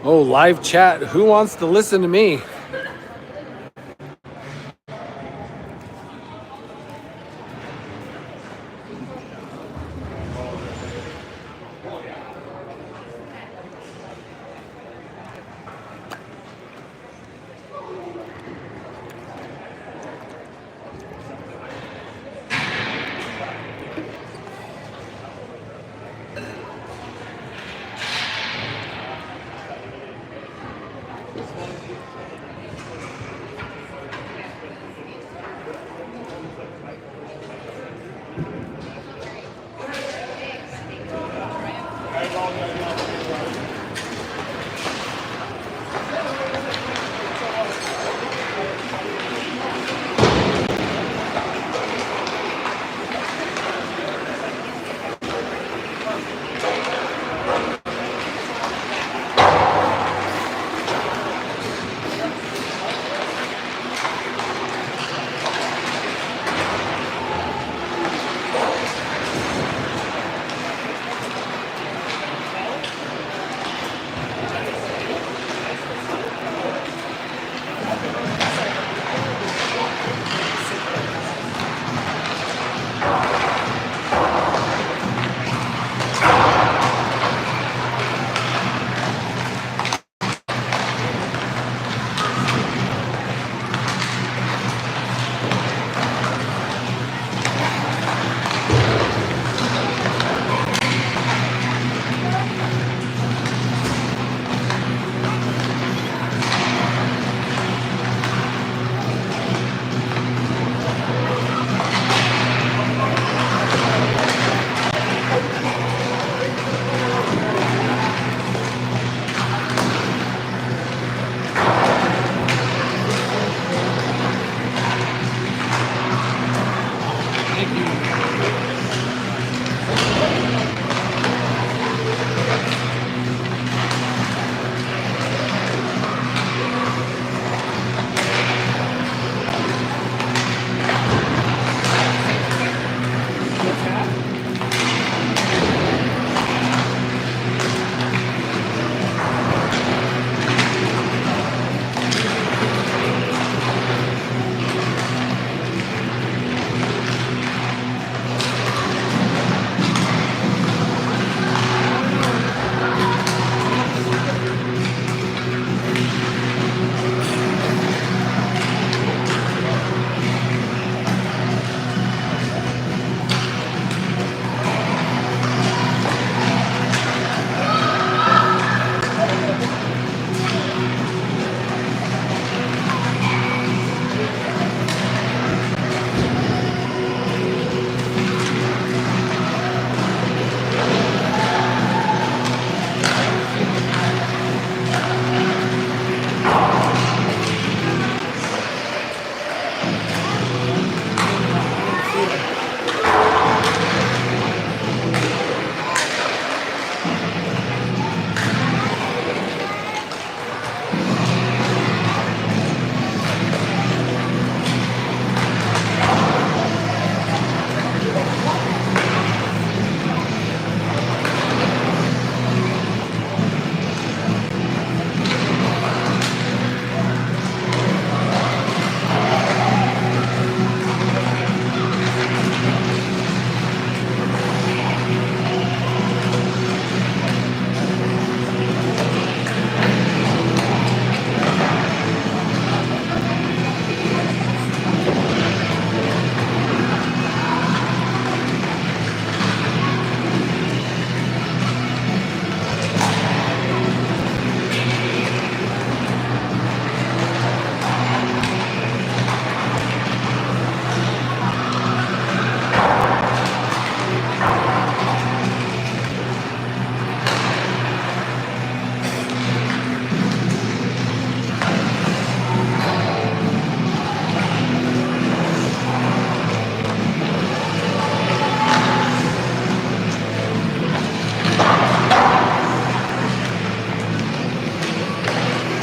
Oh, live chat. Who wants to listen to me?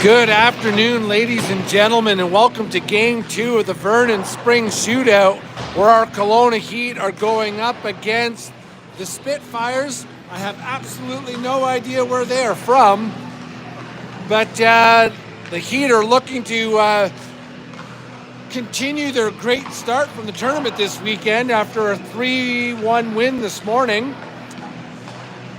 Good afternoon, ladies and gentlemen, and welcome to Game 2 of the Vernon Spring Shootout, where our Kelowna Heat are going up against the Spitfires. I have absolutely no idea where they are from. But the Heat are looking to continue their great start from the tournament this weekend after a 3-1 win this morning.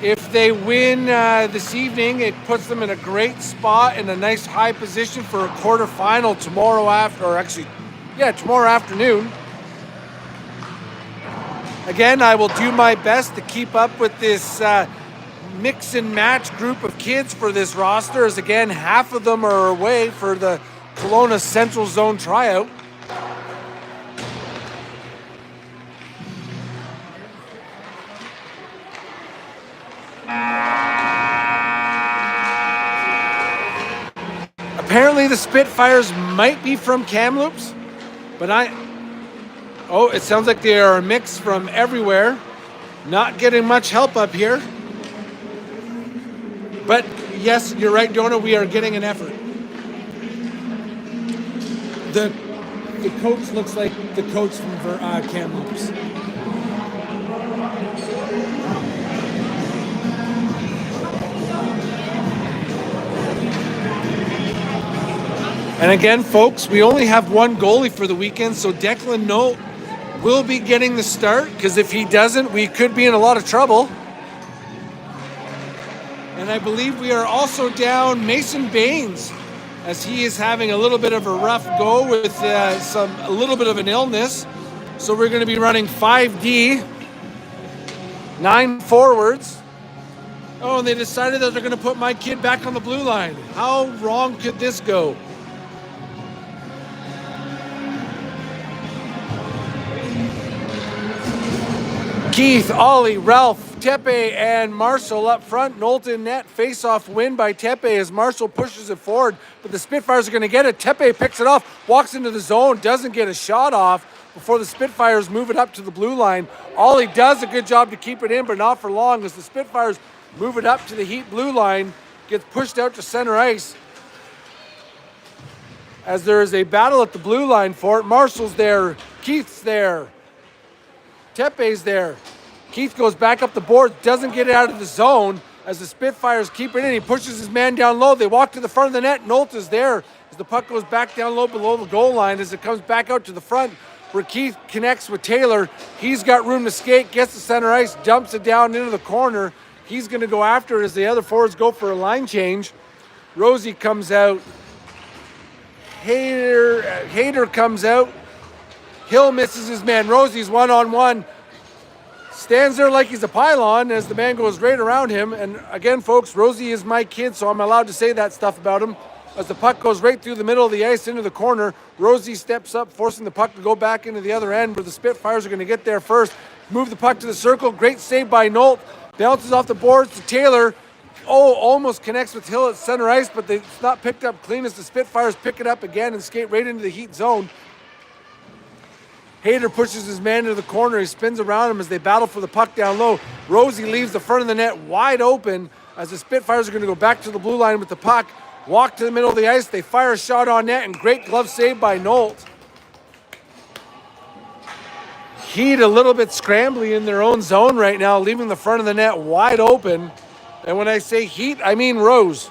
If they win this evening, it puts them in a great spot in a nice high position for a quarterfinal tomorrow tomorrow afternoon. Again, I will do my best to keep up with this mix and match group of kids for this roster, as again, half of them are away for the Kelowna Central Zone tryout. Apparently the Spitfires might be from Kamloops, but it sounds like they are a mix from everywhere. Not getting much help up here. But yes, you're right, Donna, we are getting an effort. The coach looks like the coach from Kamloops. And again, folks, we only have one goalie for the weekend, so Declan Nolt will be getting the start, because if he doesn't, we could be in a lot of trouble. And I believe we are also down Mason Baines, as he is having a little bit of a rough go with a little bit of an illness. So we're going to be running 5D, 9 forwards. Oh, and they decided that they're going to put my kid back on the blue line. How wrong could this go? Keith, Ollie, Ralph, Tepe, and Marshall up front. Knowlton net. Face-off win by Tepe as Marshall pushes it forward, but the Spitfires are going to get it. Tepe picks it off, walks into the zone, doesn't get a shot off before the Spitfires move it up to the blue line. Ollie does a good job to keep it in, but not for long, as the Spitfires move it up to the Heat blue line, gets pushed out to center ice. As there is a battle at the blue line for it. Marshall's there, Keith's there, Tepe's there. Keith goes back up the board, doesn't get it out of the zone as the Spitfires keep it in. He pushes his man down low. They walk to the front of the net. Nolt is there as the puck goes back down low below the goal line as it comes back out to the front where Keith connects with Taylor. He's got room to skate, gets to center ice, dumps it down into the corner. He's going to go after it as the other forwards go for a line change. Rosie comes out. Hayter comes out. Hill misses his man. Rosie's one-on-one. Stands there like he's a pylon as the man goes right around him. And again, folks, Rosie is my kid, so I'm allowed to say that stuff about him. As the puck goes right through the middle of the ice into the corner, Rosie steps up, forcing the puck to go back into the other end where the Spitfires are going to get there first. Move the puck to the circle. Great save by Nolt. Bounces off the boards to Taylor. Almost connects with Hill at center ice, but it's not picked up clean as the Spitfires pick it up again and skate right into the Heat zone. Hayter pushes his man into the corner. He spins around him as they battle for the puck down low. Rosie leaves the front of the net wide open as the Spitfires are going to go back to the blue line with the puck. Walk to the middle of the ice. They fire a shot on net, and great glove save by Nolt. Heat a little bit scrambly in their own zone right now, leaving the front of the net wide open. And when I say Heat, I mean Rose.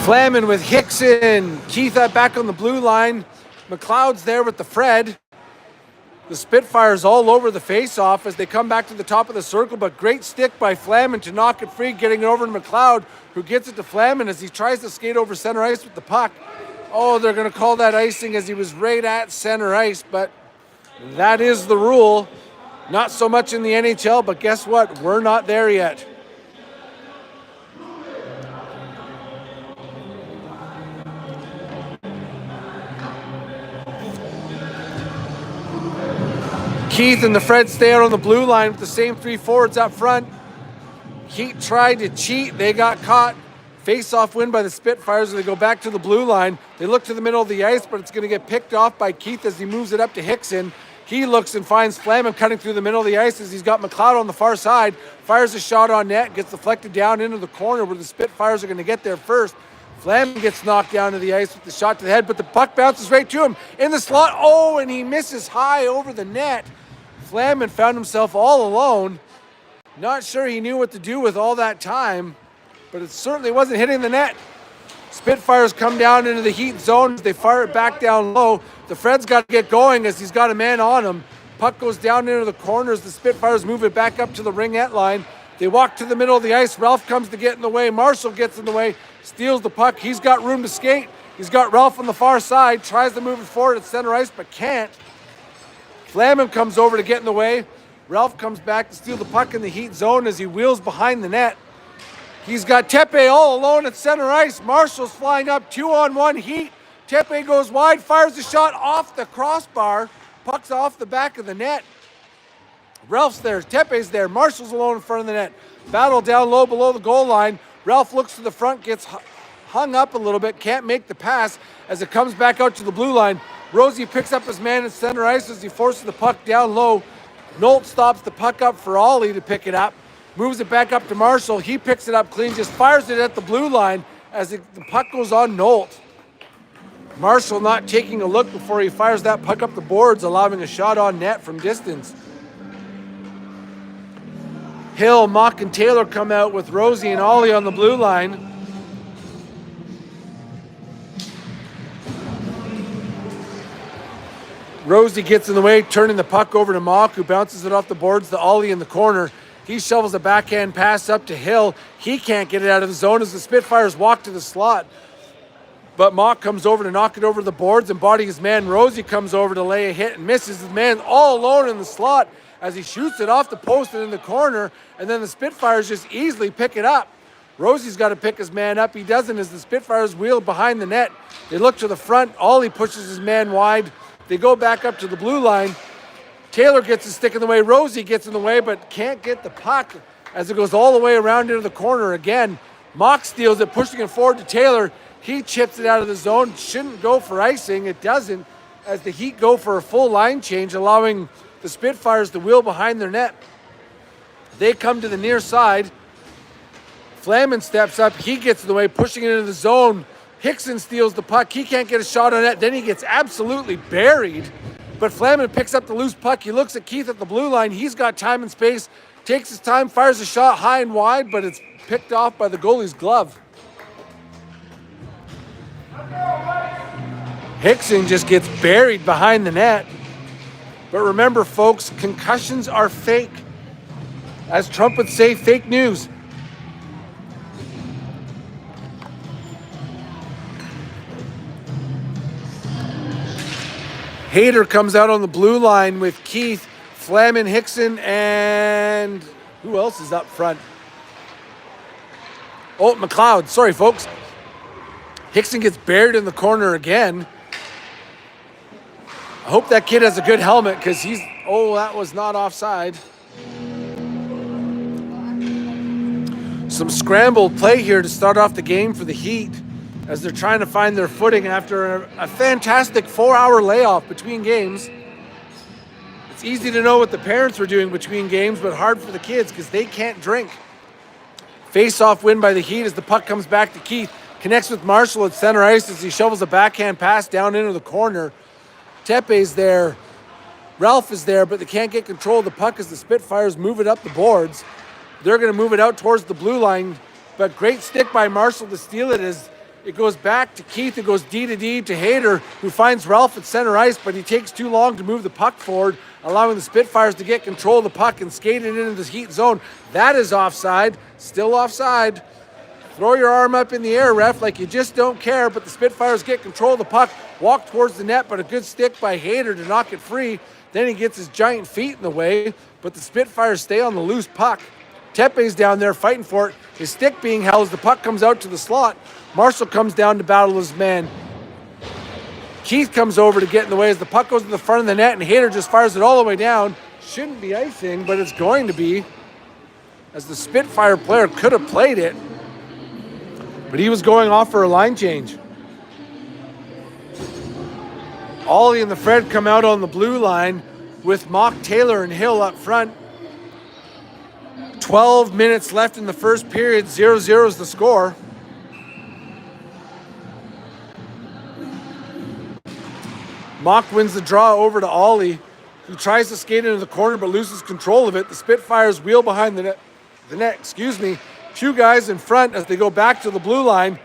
Flamin with Hickson. Keith back on the blue line. McLeod's there with the Fred. The Spitfires all over the face-off as they come back to the top of the circle, but great stick by Flamin to knock it free, getting it over to McLeod, who gets it to Flamin as he tries to skate over center ice with the puck. Oh, they're going to call that icing as he was right at center ice, but that is the rule. Not so much in the NHL, but guess what? We're not there yet. Keith and the Fred stay out on the blue line with the same three forwards up front. Heat tried to cheat. They got caught. Face-off win by the Spitfires as they go back to the blue line. They look to the middle of the ice, but it's going to get picked off by Keith as he moves it up to Hickson. He looks and finds Flamin cutting through the middle of the ice as he's got McLeod on the far side. Fires a shot on net, gets deflected down into the corner where the Spitfires are going to get there first. Flamin gets knocked down to the ice with the shot to the head, but the puck bounces right to him in the slot. Oh, and he misses high over the net. Flamin found himself all alone. Not sure he knew what to do with all that time, but it certainly wasn't hitting the net. Spitfires come down into the heat zone. They fire it back down low. The Fred's got to get going as he's got a man on him. Puck goes down into the corners. The Spitfires move it back up to the ringette line. They walk to the middle of the ice. Ralph comes to get in the way. Marshall gets in the way, steals the puck. He's got room to skate. He's got Ralph on the far side, tries to move it forward at center ice, but can't. Flamin comes over to get in the way. Ralph comes back to steal the puck in the heat zone as he wheels behind the net. He's got Tepe all alone at center ice. Marshall's flying up 2-on-1 heat. Tepe goes wide, fires a shot off the crossbar. Puck's off the back of the net. Ralph's there, Tepe's there, Marshall's alone in front of the net. Battle down low below the goal line. Ralph looks to the front, gets hung up a little bit, can't make the pass as it comes back out to the blue line. Rosie picks up his man at center ice as he forces the puck down low. Nolt stops the puck up for Ollie to pick it up. Moves it back up to Marshall. He picks it up clean, just fires it at the blue line as the puck goes on Nolt. Marshall not taking a look before he fires that puck up the boards, allowing a shot on net from distance. Hill, Mock, and Taylor come out with Rosie and Ollie on the blue line. Rosie gets in the way, turning the puck over to Mock, who bounces it off the boards to Ollie in the corner. He shovels a backhand pass up to Hill. He can't get it out of the zone as the Spitfires walk to the slot. But Mock comes over to knock it over the boards and body his man. Rosie comes over to lay a hit and misses his man all alone in the slot as he shoots it off the post and in the corner. And then the Spitfires just easily pick it up. Rosie's got to pick his man up. He doesn't as the Spitfires wheel behind the net. They look to the front. Ollie pushes his man wide. They go back up to the blue line. Taylor gets his stick in the way. Rosie gets in the way, but can't get the puck as it goes all the way around into the corner again. Mock steals it, pushing it forward to Taylor. He chips it out of the zone. Shouldn't go for icing. It doesn't as the Heat go for a full line change, allowing the Spitfires to wheel behind their net. They come to the near side. Flamin steps up. He gets in the way, pushing it into the zone. Hickson steals the puck. He can't get a shot on net. Then he gets absolutely buried. But Flamin picks up the loose puck. He looks at Keith at the blue line. He's got time and space. Takes his time, fires a shot high and wide, but it's picked off by the goalie's glove. Hickson just gets buried behind the net. But remember, folks, concussions are fake. As Trump would say, fake news. Hayter comes out on the blue line with Keith, Flamin, Hickson, and who else is up front? Oh, McLeod. Sorry, folks. Hickson gets buried in the corner again. I hope that kid has a good helmet because he's... Oh, that was not offside. Some scrambled play here to start off the game for the Heat as they're trying to find their footing after a fantastic 4-hour layoff between games. It's easy to know what the parents were doing between games, but hard for the kids because they can't drink. Face-off win by the Heat as the puck comes back to Keith. Connects with Marshall at center ice as he shovels a backhand pass down into the corner. Tepe's there. Ralph is there, but they can't get control of the puck as the Spitfires move it up the boards. They're going to move it out towards the blue line, but great stick by Marshall to steal it as it goes back to Keith. It goes D to D to Hayter, who finds Ralph at center ice, but he takes too long to move the puck forward, allowing the Spitfires to get control of the puck and skate it into the Heat zone. That is offside. Still offside. Throw your arm up in the air, ref, like you just don't care, but the Spitfires get control of the puck, walk towards the net, but a good stick by Hayter to knock it free. Then he gets his giant feet in the way, but the Spitfires stay on the loose puck. Tepe's down there fighting for it. His stick being held as the puck comes out to the slot. Marshall comes down to battle his man. Keith comes over to get in the way as the puck goes to the front of the net, and Hayter just fires it all the way down. Shouldn't be icing, but it's going to be, as the Spitfire player could have played it, but he was going off for a line change. Ollie and the Fred come out on the blue line with Mock, Taylor, and Hill up front. 12 minutes left in the first period. 0-0 is the score. Mock wins the draw over to Ollie, who tries to skate into the corner but loses control of it. The Spitfires wheel behind the net. Two guys in front as they go back to the blue line.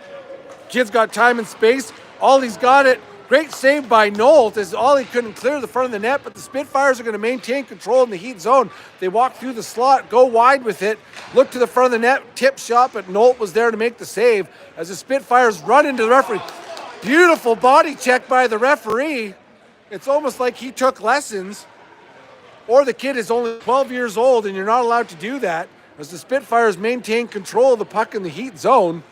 Kid's got time and space. Ollie's got it. Great save by Nolt as Ollie couldn't clear the front of the net, but the Spitfires are going to maintain control in the heat zone. They walk through the slot, go wide with it, look to the front of the net, tip shot, but Nolt was there to make the save as the Spitfires run into the referee. Beautiful body check by the referee. It's almost like he took lessons, or the kid is only 12 years old and you're not allowed to do that, as the Spitfires maintain control of the puck in the heat zone.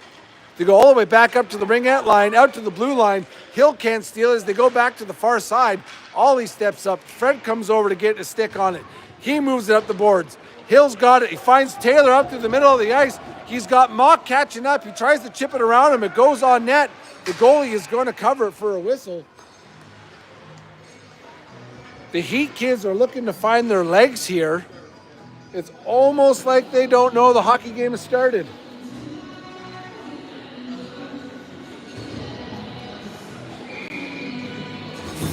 They go all the way back up to the ringette line, out to the blue line. Hill can't steal as they go back to the far side. Ollie steps up. Fred comes over to get a stick on it. He moves it up the boards. Hill's got it. He finds Taylor up through the middle of the ice. He's got Mock catching up. He tries to chip it around him. It goes on net. The goalie is going to cover it for a whistle. The Heat kids are looking to find their legs here. It's almost like they don't know the hockey game has started.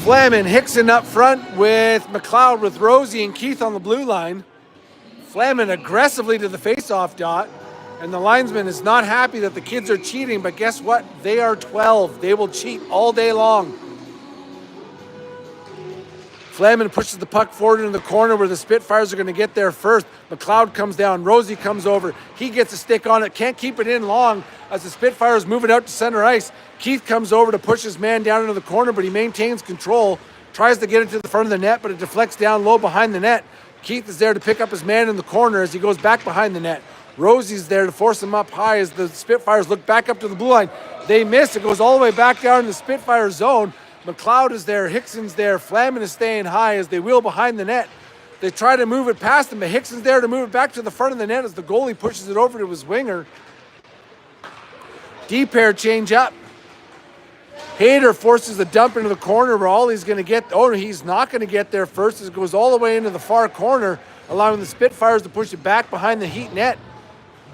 Flamin, Hickson up front with McLeod with Rosie and Keith on the blue line. Flamin aggressively to the face-off dot. And the linesman is not happy that the kids are cheating, but guess what? They are 12. They will cheat all day long. Flamin pushes the puck forward into the corner where the Spitfires are going to get there first. McLeod comes down. Rosie comes over. He gets a stick on it. Can't keep it in long as the Spitfires move it out to center ice. Keith comes over to push his man down into the corner, but he maintains control. Tries to get it to the front of the net, but it deflects down low behind the net. Keith is there to pick up his man in the corner as he goes back behind the net. Rosie's there to force him up high as the Spitfires look back up to the blue line. They miss. It goes all the way back down in the Spitfire zone. McLeod is there, Hickson's there, Flamin is staying high as they wheel behind the net. They try to move it past him, but Hickson's there to move it back to the front of the net as the goalie pushes it over to his winger. D-pair change up. Hayter forces the dump into the corner where Ollie's going to get, he's not going to get there first as it goes all the way into the far corner, allowing the Spitfires to push it back behind the Heat net.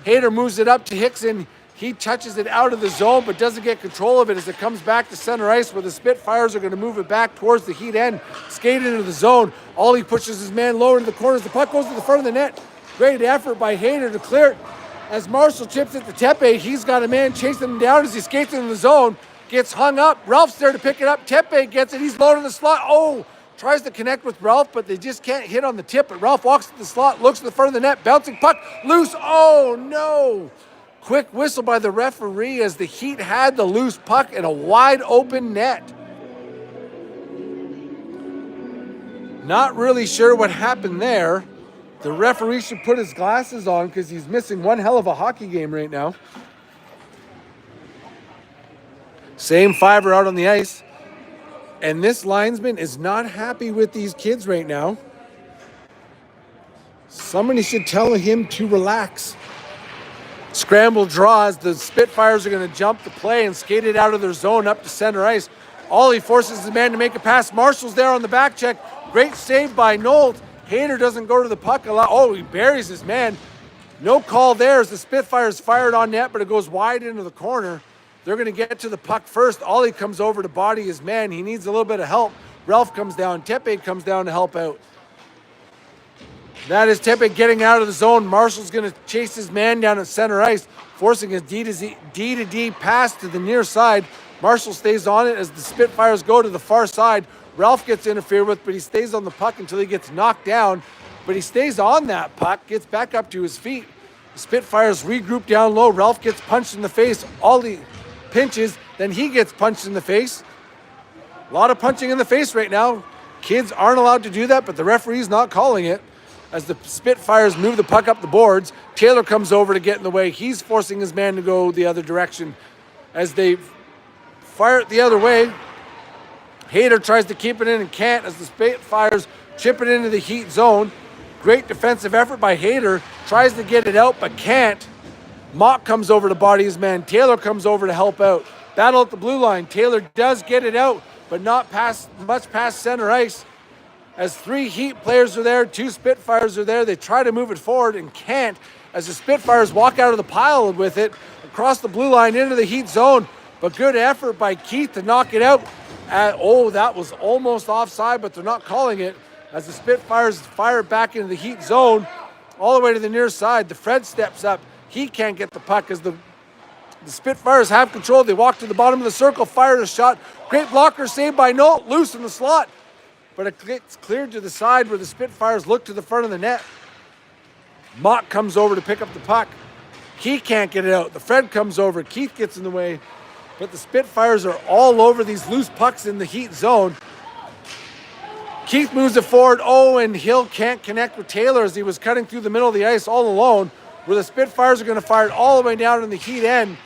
Hayter moves it up to Hickson. He touches it out of the zone, but doesn't get control of it as it comes back to center ice where the Spitfires are going to move it back towards the Heat end, skate into the zone. Ollie pushes his man lower into the corners. The puck goes to the front of the net. Great effort by Hayter to clear it. As Marshall chips it to Tepe, he's got a man chasing him down as he skates into the zone. Gets hung up. Ralph's there to pick it up. Tepe gets it. He's low in the slot. Tries to connect with Ralph, but they just can't hit on the tip. But Ralph walks to the slot, looks to the front of the net, bouncing puck, loose. Oh, no. Quick whistle by the referee as the Heat had the loose puck in a wide open net. Not really sure what happened there. The referee should put his glasses on because he's missing one hell of a hockey game right now. Same fiver out on the ice. And this linesman is not happy with these kids right now. Somebody should tell him to relax. Scramble draws. The Spitfires are going to jump the play and skate it out of their zone up to center ice. Ollie forces the man to make a pass. Marshall's there on the back check. Great save by Nolt. Hayter doesn't go to the puck a lot. He buries his man. No call there as the Spitfires fired on net, but it goes wide into the corner. They're going to get to the puck first. Ollie comes over to body his man. He needs a little bit of help. Ralph comes down. Tepe comes down to help out. That is Tepe getting out of the zone. Marshall's going to chase his man down at center ice, forcing a D to D pass to the near side. Marshall stays on it as the Spitfires go to the far side. Ralph gets interfered with, but he stays on the puck until he gets knocked down. But he stays on that puck, gets back up to his feet. The Spitfires regroup down low. Ralph gets punched in the face. Ollie pinches, then he gets punched in the face. A lot of punching in the face right now. Kids aren't allowed to do that, but the referee's not calling it. As the Spitfires move the puck up the boards, Taylor comes over to get in the way. He's forcing his man to go the other direction. As they fire it the other way, Hayter tries to keep it in and can't as the Spitfires chip it into the Heat zone. Great defensive effort by Hayter. Tries to get it out, but can't. Mock comes over to body his man. Taylor comes over to help out. Battle at the blue line. Taylor does get it out, but not much past center ice. As 3 Heat players are there, 2 Spitfires are there. They try to move it forward and can't. As the Spitfires walk out of the pile with it, across the blue line into the Heat zone. but good effort by Keith to knock it out. That was almost offside, but they're not calling it as the Spitfires fire back into the Heat zone all the way to the near side. The Fred steps up. He can't get the puck as the Spitfires have control. They walk to the bottom of the circle, fire a shot. Great blocker saved by Nolt, loose in the slot. But it gets cleared to the side where the Spitfires look to the front of the net. Mock comes over to pick up the puck. He can't get it out. The Fred comes over. Keith gets in the way. But the Spitfires are all over these loose pucks in the Heat zone. Keith moves it forward. And Hill can't connect with Taylor as he was cutting through the middle of the ice all alone, where the Spitfires are going to fire it all the way down in the Heat end.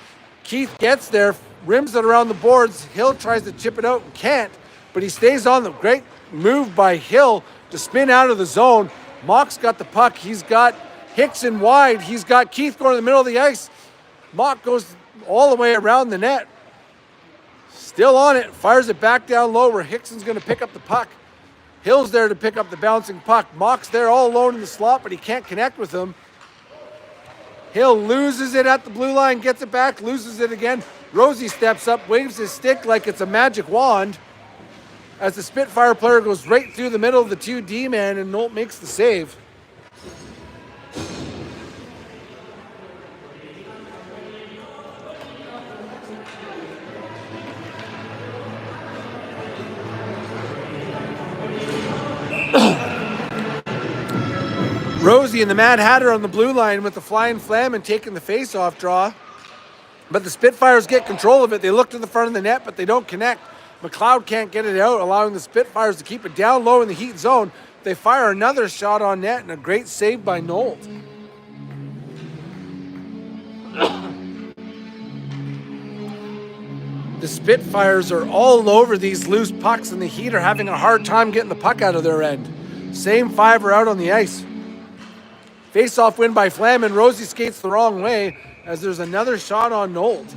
Keith gets there, rims it around the boards. Hill tries to chip it out and can't, but he stays on. The great move by Hill to spin out of the zone. Mock's got the puck. He's got Hickson wide. He's got Keith going in the middle of the ice. Mock goes all the way around the net. Still on it. Fires it back down low where Hickson's going to pick up the puck. Hill's there to pick up the bouncing puck. Mock's there all alone in the slot, but he can't connect with him. Hill loses it at the blue line, gets it back, loses it again. Rosie steps up, waves his stick like it's a magic wand as the Spitfire player goes right through the middle of the 2D man, and Nolt makes the save. Rosie and the Mad Hatter on the blue line with the Flying Flam and taking the face-off draw. But the Spitfires get control of it. They look to the front of the net, but they don't connect. McLeod can't get it out, allowing the Spitfires to keep it down low in the Heat zone. They fire another shot on net and a great save by Nolt. The Spitfires are all over these loose pucks, and the Heat are having a hard time getting the puck out of their end. Same five are out on the ice. Face-off win by Flam, and Rosie skates the wrong way as there's another shot on Nolt.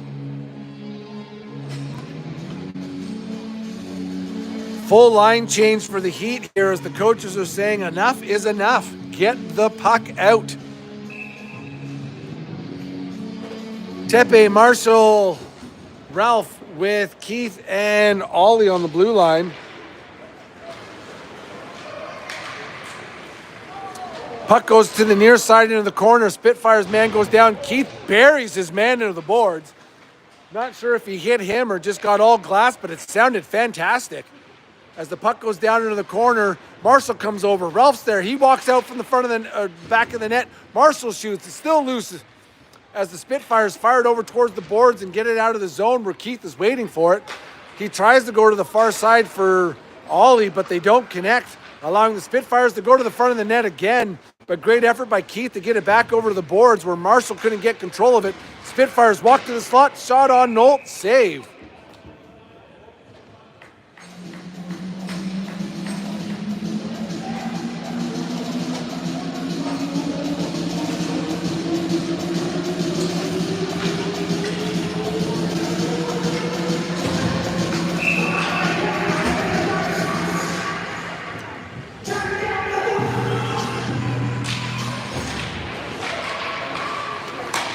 Full line change for the Heat here as the coaches are saying enough is enough. Get the puck out. Tepe, Marshall, Ralph with Keith and Ollie on the blue line. Puck goes to the near side into the corner. Spitfire's man goes down. Keith buries his man into the boards. Not sure if he hit him or just got all glass, but it sounded fantastic. As the puck goes down into the corner, Marshall comes over. Ralph's there. He walks out from the front of the back of the net. Marshall shoots. It's still loose as the Spitfires fire it over towards the boards and get it out of the zone where Keith is waiting for it. He tries to go to the far side for Ollie, but they don't connect, allowing the Spitfires to go to the front of the net again. But great effort by Keith to get it back over to the boards where Marshall couldn't get control of it. Spitfires walk to the slot, shot on Nolt, save.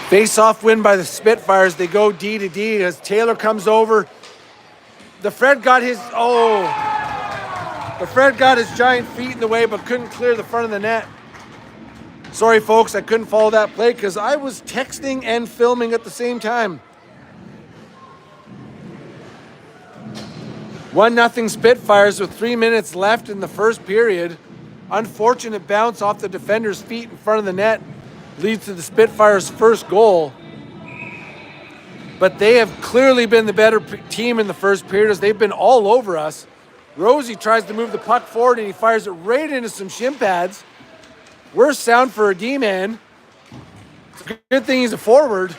Face-off win by the Spitfires. They go D to D as Taylor comes over. The Fred got his giant feet in the way but couldn't clear the front of the net. Sorry, folks, I couldn't follow that play because I was texting and filming at the same time. 1-0 Spitfires with 3 minutes left in the first period. Unfortunate bounce off the defender's feet in front of the net leads to the Spitfires' first goal. But they have clearly been the better team in the first period as they've been all over us. Rosie tries to move the puck forward and he fires it right into some shin pads. Worst sound for a D-man. It's a good thing he's a forward.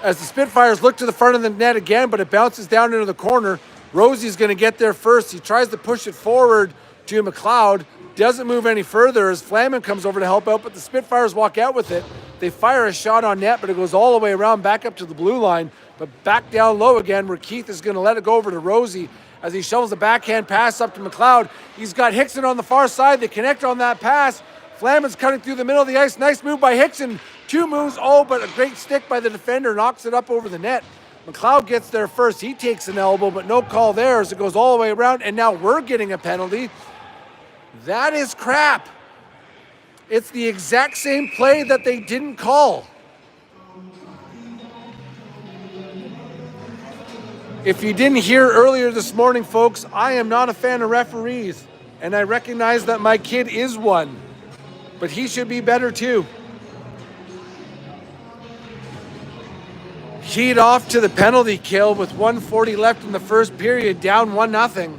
As the Spitfires look to the front of the net again, but it bounces down into the corner. Rosie's going to get there first. He tries to push it forward to McLeod. Doesn't move any further as Flamin comes over to help out, but the Spitfires walk out with it. They fire a shot on net, but it goes all the way around back up to the blue line, but back down low again where Keith is going to let it go over to Rosie as he shovels the backhand pass up to McLeod. He's got Hickson on the far side. They connect on that pass. Flamin's cutting through the middle of the ice. Nice move by Hickson. 2 moves. But a great stick by the defender knocks it up over the net. McLeod gets there first. He takes an elbow, but no call there as it goes all the way around, and now we're getting a penalty. That is crap. It's the exact same play that they didn't call. If you didn't hear earlier this morning, folks, I am not a fan of referees, and I recognize that my kid is one, but he should be better too. Heat off to the penalty kill with 1:40 left in the first period, down 1-0.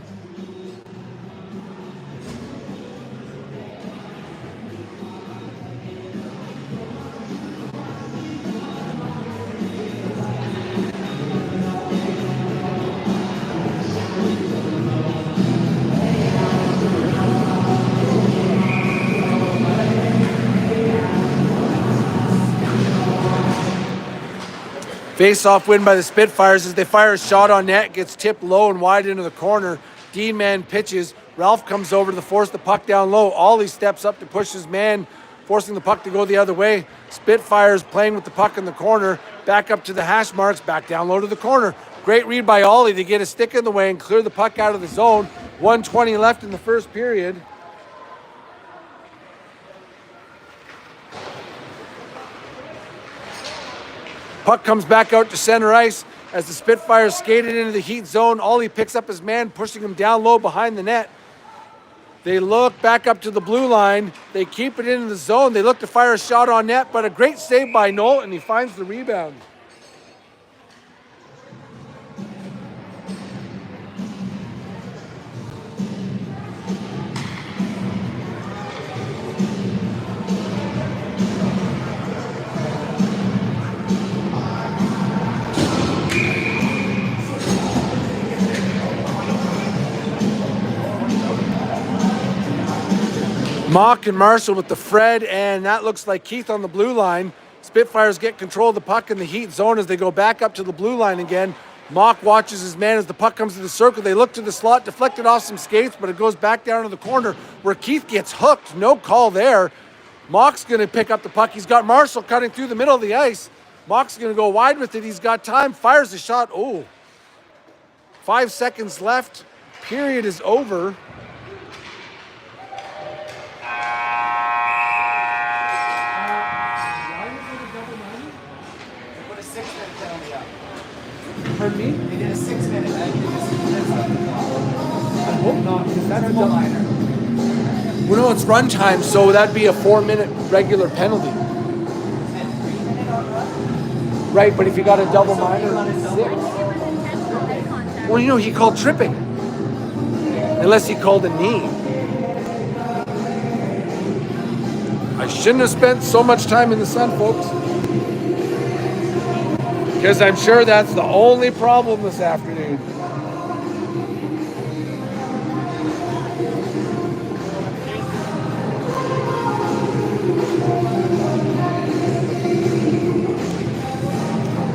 Face-off win by the Spitfires as they fire a shot on net, gets tipped low and wide into the corner. Dean man pitches. Ralph comes over to force the puck down low. Ollie steps up to push his man, forcing the puck to go the other way. Spitfires playing with the puck in the corner. Back up to the hash marks, back down low to the corner. Great read by Ollie to get a stick in the way and clear the puck out of the zone. 1:20 left in the first period. Puck comes back out to center ice as the Spitfires skated into the Heat zone. Ollie picks up his man, pushing him down low behind the net. They look back up to the blue line. They keep it into the zone. They look to fire a shot on net, but a great save by Noel, and he finds the rebound. Mock and Marshall with the Fred, and that looks like Keith on the blue line. Spitfires get control of the puck in the Heat zone as they go back up to the blue line again. Mock watches his man as the puck comes to the circle. They look to the slot, deflected off some skates, but it goes back down to the corner where Keith gets hooked. No call there. Mock's going to pick up the puck. He's got Marshall cutting through the middle of the ice. Mock's going to go wide with it. He's got time, fires the shot. Oh, 5 seconds left. Period is over. Pardon me? They did a 6-minute. I hope not, because that's a double minor. Well, no, it's run time, so that'd be a 4-minute regular penalty. And 3-minute on run? Right, but if you got a double minor, it's 6. Well, you know, he called tripping. Unless he called a knee. I shouldn't have spent so much time in the sun, folks. Because I'm sure that's the only problem this afternoon.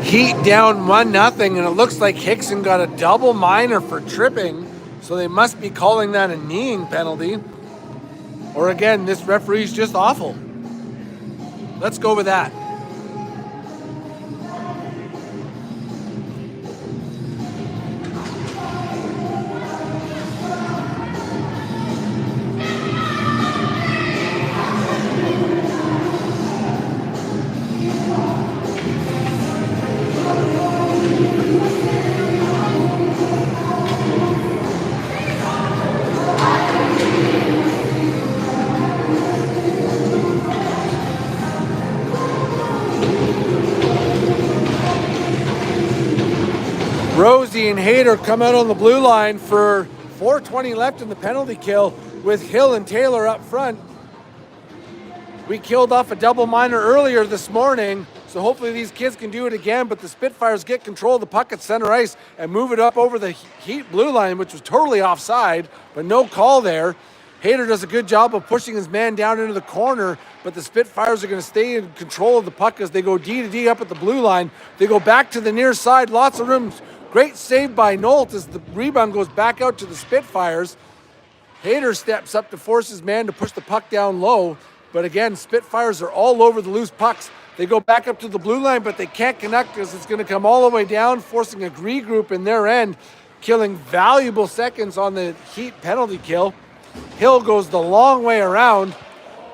Heat down 1-0, and it looks like Hickson got a double minor for tripping, so they must be calling that a kneeing penalty. Or again, this referee's just awful. Let's go with that. Rosie and Hayter come out on the blue line for 4:20 left in the penalty kill with Hill and Taylor up front. We killed off a double minor earlier this morning, so hopefully these kids can do it again, but the Spitfires get control of the puck at center ice and move it up over the Heat blue line, which was totally offside, but no call there. Hayter does a good job of pushing his man down into the corner, but the Spitfires are going to stay in control of the puck as they go D to D up at the blue line. They go back to the near side, lots of room. Great save by Nolt as the rebound goes back out to the Spitfires. Hayter steps up to force his man to push the puck down low. But again, Spitfires are all over the loose pucks. They go back up to the blue line, but they can't connect because it's going to come all the way down, forcing a regroup in their end, killing valuable seconds on the Heat penalty kill. Hill goes the long way around,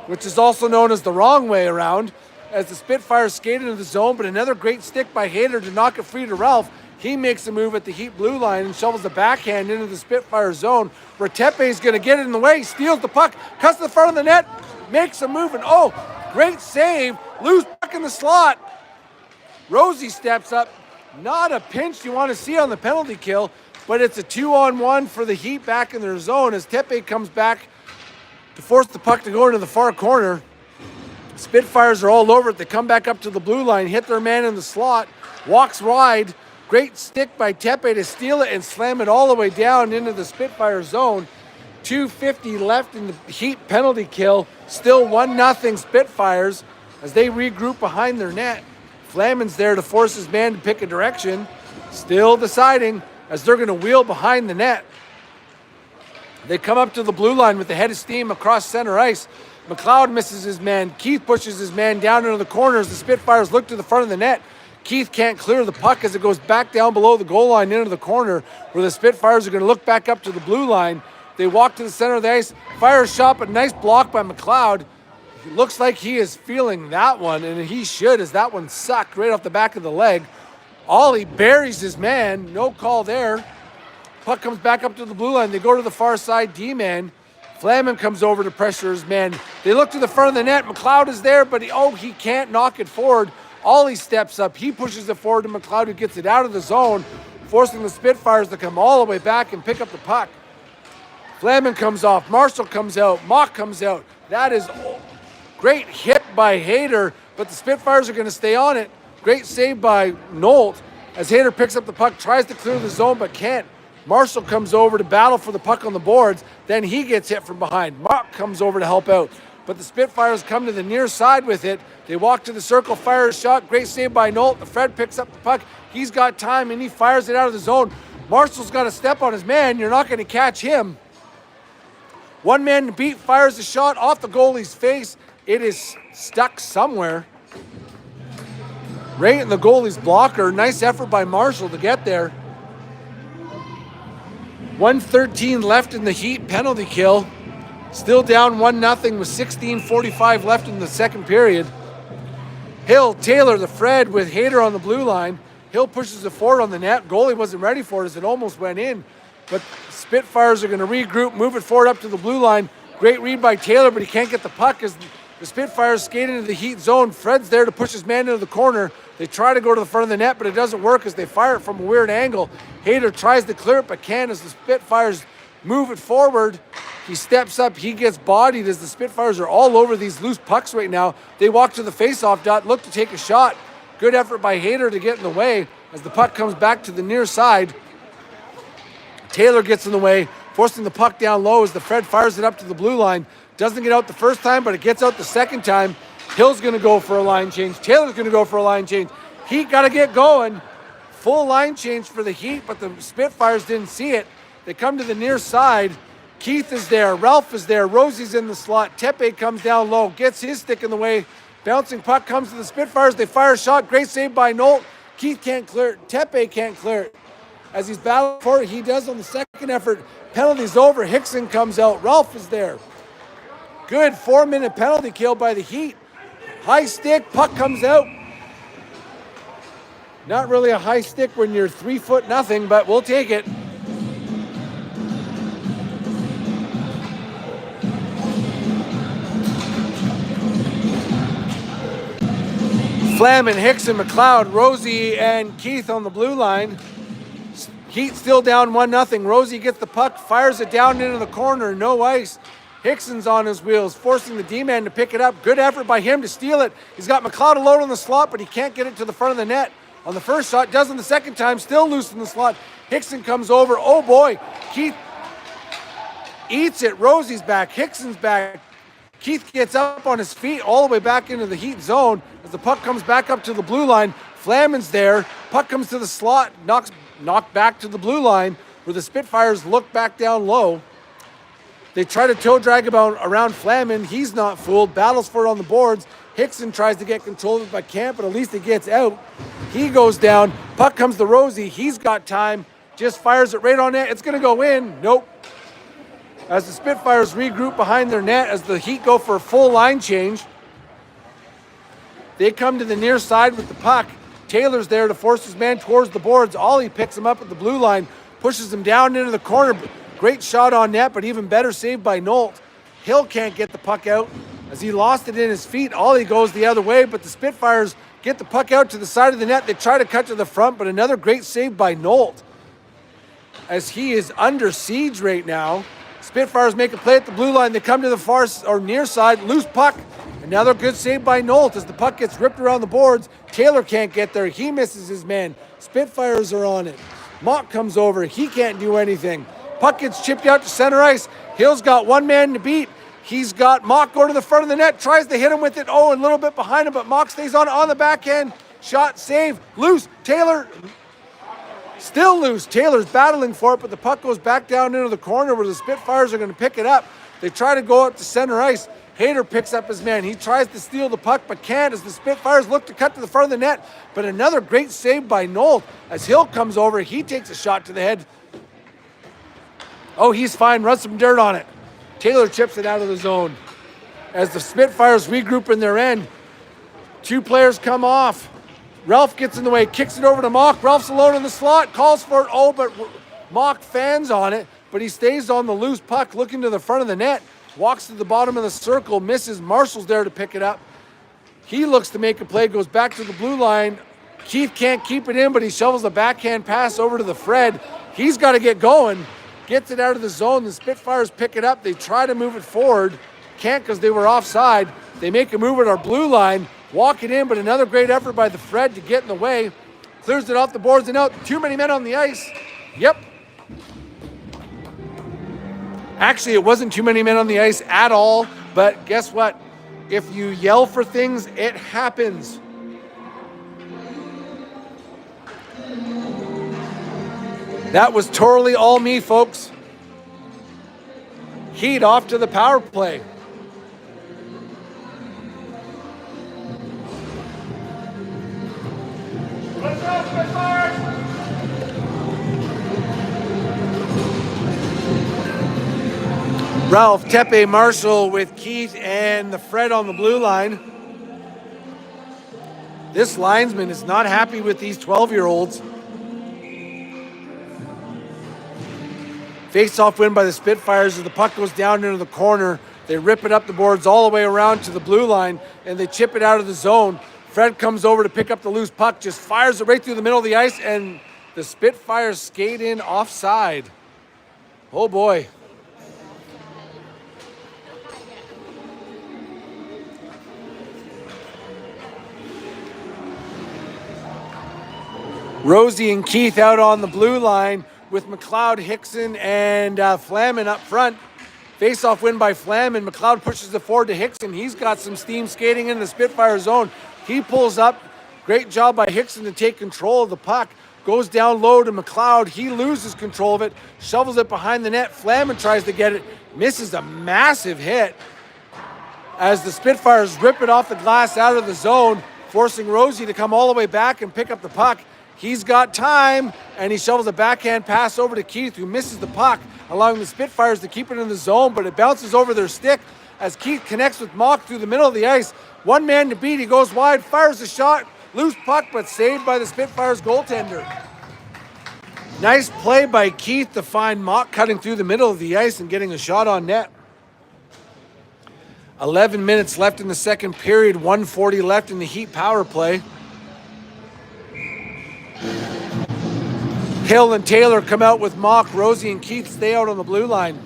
which is also known as the wrong way around, as the Spitfires skate into the zone, but another great stick by Hayter to knock it free to Ralph. He makes a move at the Heat blue line and shovels the backhand into the Spitfire zone, where Tepe is going to get it in the way, steals the puck, cuts to the front of the net, makes a move, and oh, great save, loose puck in the slot. Rosie steps up, not a pinch you want to see on the penalty kill, but it's a 2-on-1 for the Heat back in their zone as Tepe comes back to force the puck to go into the far corner. Spitfires are all over it. They come back up to the blue line, hit their man in the slot, walks wide. Great stick by Tepe to steal it and slam it all the way down into the Spitfire zone. 2:50 left in the Heat penalty kill. Still 1-0 Spitfires as they regroup behind their net. Flaman's there to force his man to pick a direction. Still deciding as they're going to wheel behind the net. They come up to the blue line with the head of steam across center ice. McLeod misses his man. Keith pushes his man down into the corners. The Spitfires look to the front of the net. Keith can't clear the puck as it goes back down below the goal line into the corner, where the Spitfires are going to look back up to the blue line. They walk to the center of the ice, fire a shot, but nice block by McLeod. It looks like he is feeling that one, and he should, as that one sucked right off the back of the leg. Ollie buries his man, no call there. Puck comes back up to the blue line. They go to the far side D-man. Flaman comes over to pressure his man. They look to the front of the net. McLeod is there, but he can't knock it forward. Ollie steps up. He pushes it forward to McLeod, who gets it out of the zone, forcing the Spitfires to come all the way back and pick up the puck. Flaman comes off. Marshall comes out. Mock comes out. That is great hit by Hayter, but the Spitfires are going to stay on it. Great save by Nolt as Hayter picks up the puck, tries to clear the zone, but can't. Marshall comes over to battle for the puck on the boards. Then he gets hit from behind. Mock comes over to help out. But the Spitfires come to the near side with it. They walk to the circle, fire a shot. Great save by Nolt. Fred picks up the puck. He's got time, and he fires it out of the zone. Marshall's got to step on his man. You're not going to catch him. One man to beat, fires a shot off the goalie's face. It is stuck somewhere. Right in the goalie's blocker. Nice effort by Marshall to get there. 1:13 left in the Heat penalty kill. Still down 1-0 with 16:45 left in the second period. Hill, Taylor, the Fred with Hayter on the blue line. Hill pushes it forward on the net. Goalie wasn't ready for it as it almost went in. But Spitfires are going to regroup, move it forward up to the blue line. Great read by Taylor, but he can't get the puck as the Spitfires skate into the Heat zone. Fred's there to push his man into the corner. They try to go to the front of the net, but it doesn't work as they fire it from a weird angle. Hayter tries to clear it, but can't as the Spitfires move it forward. He steps up, he gets bodied as the Spitfires are all over these loose pucks right now. They walk to the face-off dot, look to take a shot. Good effort by Hayter to get in the way as the puck comes back to the near side. Taylor gets in the way, forcing the puck down low as the Fred fires it up to the blue line. Doesn't get out the first time, but it gets out the second time. Hill's going to go for a line change. Taylor's going to go for a line change. Heat got to get going. Full line change for the Heat, but the Spitfires didn't see it. They come to the near side. Keith is there. Ralph is there. Rosie's in the slot. Tepe comes down low, gets his stick in the way. Bouncing puck comes to the Spitfires. They fire a shot. Great save by Nolt. Keith can't clear it. Tepe can't clear it. As he's battling for it, he does on the second effort. Penalty's over. Hickson comes out. Ralph is there. Good 4-minute penalty kill by the Heat. High stick, puck comes out. Not really a high stick when you're 3'0", but we'll take it. Flaman, Hickson, McLeod, Rosie, and Keith on the blue line. Heat still down 1-0. Rosie gets the puck, fires it down into the corner, no ice. Hickson's on his wheels, forcing the D-man to pick it up. Good effort by him to steal it. He's got McLeod alone on the slot, but he can't get it to the front of the net. On the first shot, does on the second time, still loose in the slot. Hickson comes over. Oh boy, Keith eats it. Rosie's back, Hickson's back. Keith gets up on his feet all the way back into the Heat zone as the puck comes back up to the blue line. Flaman's there. Puck comes to the slot, knocked back to the blue line where the Spitfires look back down low. They try to toe drag around Flaman. He's not fooled. Battles for it on the boards. Hickson tries to get control of it but can't, but at least it gets out. He goes down. Puck comes to Rosie. He's got time. Just fires it right on net. It's going to go in. Nope. As the Spitfires regroup behind their net as the Heat go for a full line change. They come to the near side with the puck. Taylor's there to force his man towards the boards. Ollie picks him up at the blue line, pushes him down into the corner. Great shot on net, but even better save by Nolt. Hill can't get the puck out as he lost it in his feet. Ollie goes the other way, but the Spitfires get the puck out to the side of the net. They try to cut to the front, but another great save by Nolt as he is under siege right now. Spitfires make a play at the blue line. They come to the far or near side, loose puck. Another good save by Nolt as the puck gets ripped around the boards. Taylor can't get there. He misses his man. Spitfires are on it. Mock comes over. He can't do anything. Puck gets chipped out to center ice. Hill's got one man to beat. He's got Mock go to the front of the net, tries to hit him with it. Oh, a little bit behind him, but Mock stays on the backhand. Shot, save, loose. Taylor still loose. Taylor's battling for it, but the puck goes back down into the corner where the Spitfires are going to pick it up. They try to go up to center ice. Hayter picks up his man. He tries to steal the puck, but can't as the Spitfires look to cut to the front of the net. But another great save by Nolt as Hill comes over. He takes a shot to the head. Oh, he's fine. Runs some dirt on it. Taylor chips it out of the zone. As the Spitfires regroup in their end, two players come off. Ralph gets in the way, kicks it over to Mock. Ralph's alone in the slot, calls for it. Oh, but Mock fans on it, but he stays on the loose puck, looking to the front of the net. Walks to the bottom of the circle, misses. Marshall's there to pick it up. He looks to make a play, goes back to the blue line. Keith can't keep it in, but he shovels a backhand pass over to the Fred. He's got to get going. Gets it out of the zone. The Spitfires pick it up. They try to move it forward. Can't because they were offside. They make a move at our blue line. Walk it in, but another great effort by the Fred to get in the way. Clears it off the boards and out. Too many men on the ice. Yep. Actually, it wasn't too many men on the ice at all, but guess what? If you yell for things, it happens. That was totally all me, folks. Heat off to the power play. Let's go, Spitfires! Ralph, Tepe, Marshall with Keith and the Fred on the blue line. This linesman is not happy with these 12-year-olds. Face-off win by the Spitfires as the puck goes down into the corner. They rip it up the boards all the way around to the blue line, and they chip it out of the zone. Fred comes over to pick up the loose puck, just fires it right through the middle of the ice, and the Spitfires skate in offside. Oh, boy. Rosie and Keith out on the blue line with McLeod, Hickson, and Flamin up front. Face-off win by Flamin. McLeod pushes it forward to Hickson. He's got some steam skating in the Spitfire zone. He pulls up. Great job by Hickson to take control of the puck. Goes down low to McLeod. He loses control of it. Shovels it behind the net. Flamin tries to get it. Misses a massive hit as the Spitfires rip it off the glass out of the zone, forcing Rosie to come all the way back and pick up the puck. He's got time, and he shovels a backhand pass over to Keith, who misses the puck, allowing the Spitfires to keep it in the zone, but it bounces over their stick as Keith connects with Mock through the middle of the ice. One man to beat, he goes wide, fires a shot, loose puck, but saved by the Spitfires goaltender. Nice play by Keith to find Mock cutting through the middle of the ice and getting a shot on net. 11 minutes left in the second period, 1:40 left in the Heat power play. Hill and Taylor come out with Mock. Rosie and Keith stay out on the blue line.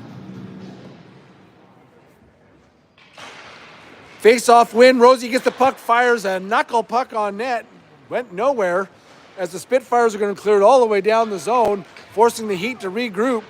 Face-off win. Rosie gets the puck, fires a knuckle puck on net. Went nowhere as the Spitfires are going to clear it all the way down the zone, forcing the Heat to regroup.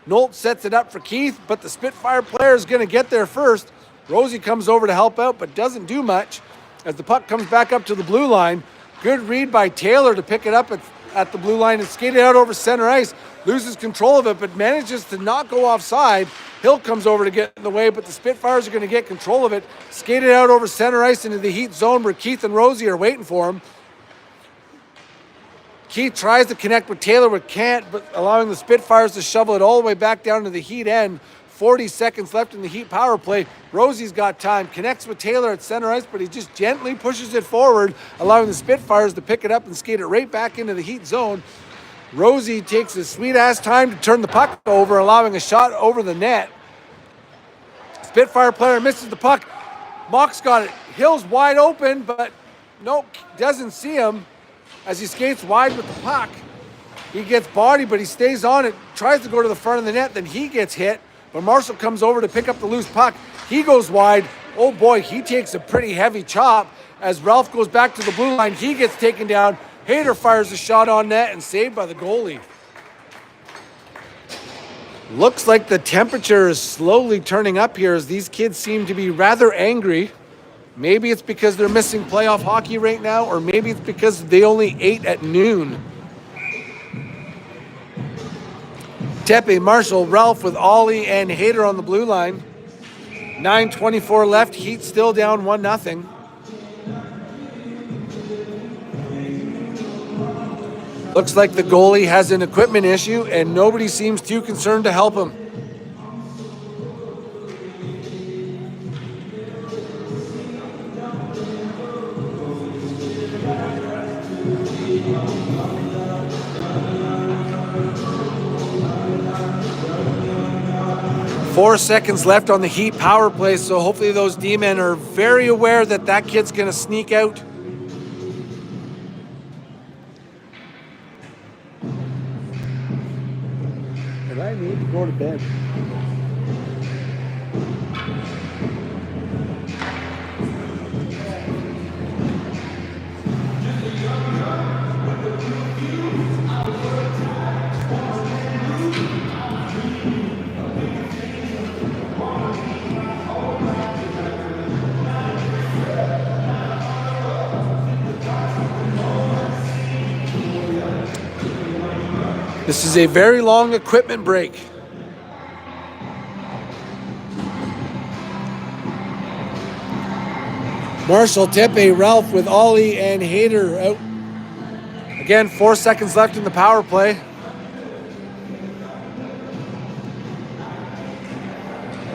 Nolt sets it up for Keith, but the Spitfire player is going to get there first. Rosie comes over to help out, but doesn't do much as the puck comes back up to the blue line. Good read by Taylor to pick it up at the blue line and skated out over center ice. Loses control of it, but manages to not go offside. Hill comes over to get in the way, but the Spitfires are going to get control of it. Skated out over center ice into the Heat zone where Keith and Rosie are waiting for him. Keith tries to connect with Taylor, but can't, but allowing the Spitfires to shovel it all the way back down to the Heat end. 40 seconds left in the Heat power play. Rosie's got time, connects with Taylor at center ice, but he just gently pushes it forward, allowing the Spitfires to pick it up and skate it right back into the Heat zone. Rosie takes his sweet-ass time to turn the puck over, allowing a shot over the net. Spitfire player misses the puck. Mock's got it. Hill's wide open, but nope, doesn't see him as he skates wide with the puck. He gets bodied, but he stays on it, tries to go to the front of the net, then he gets hit. But Marshall comes over to pick up the loose puck. He goes wide. Oh boy, he takes a pretty heavy chop as Ralph goes back to the blue line. He gets taken down. Hayter fires a shot on net and saved by the goalie. Looks like the temperature is slowly turning up here as these kids seem to be rather angry. Maybe it's because they're missing playoff hockey right now, or maybe it's because they only ate at noon. Tepe, Marshall, Ralph with Ollie and Hayter on the blue line. 9:24 left. Heat still down 1-0. Looks like the goalie has an equipment issue and nobody seems too concerned to help him. Four seconds left on the Heat power play, so hopefully those D-men are very aware that that kid's going to sneak out. And I need to go to bed. This is a very long equipment break. Marshall, Tepe, Ralph with Ollie and Hayter out. Again, 4 seconds left in the power play.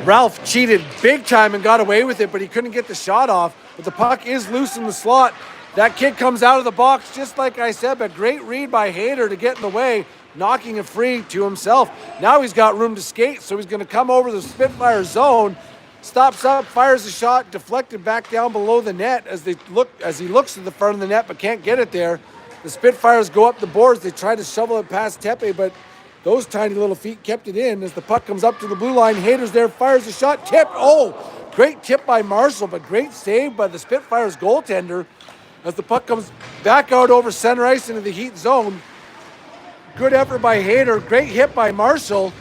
Ralph cheated big time and got away with it, but he couldn't get the shot off. But the puck is loose in the slot. That kid comes out of the box, just like I said, but great read by Hayter to get in the way, knocking it free to himself. Now he's got room to skate, so he's going to come over the Spitfire zone, stops up, fires a shot, deflected back down below the net as he looks to the front of the net but can't get it there. The Spitfires go up the boards. They try to shovel it past Tepe, but those tiny little feet kept it in as the puck comes up to the blue line. Hayter's there, fires a shot, tipped. Oh, great tip by Marshall, but great save by the Spitfires goaltender as the puck comes back out over center ice into the Heat zone. Good effort by Hayter. Great hit by Marshall.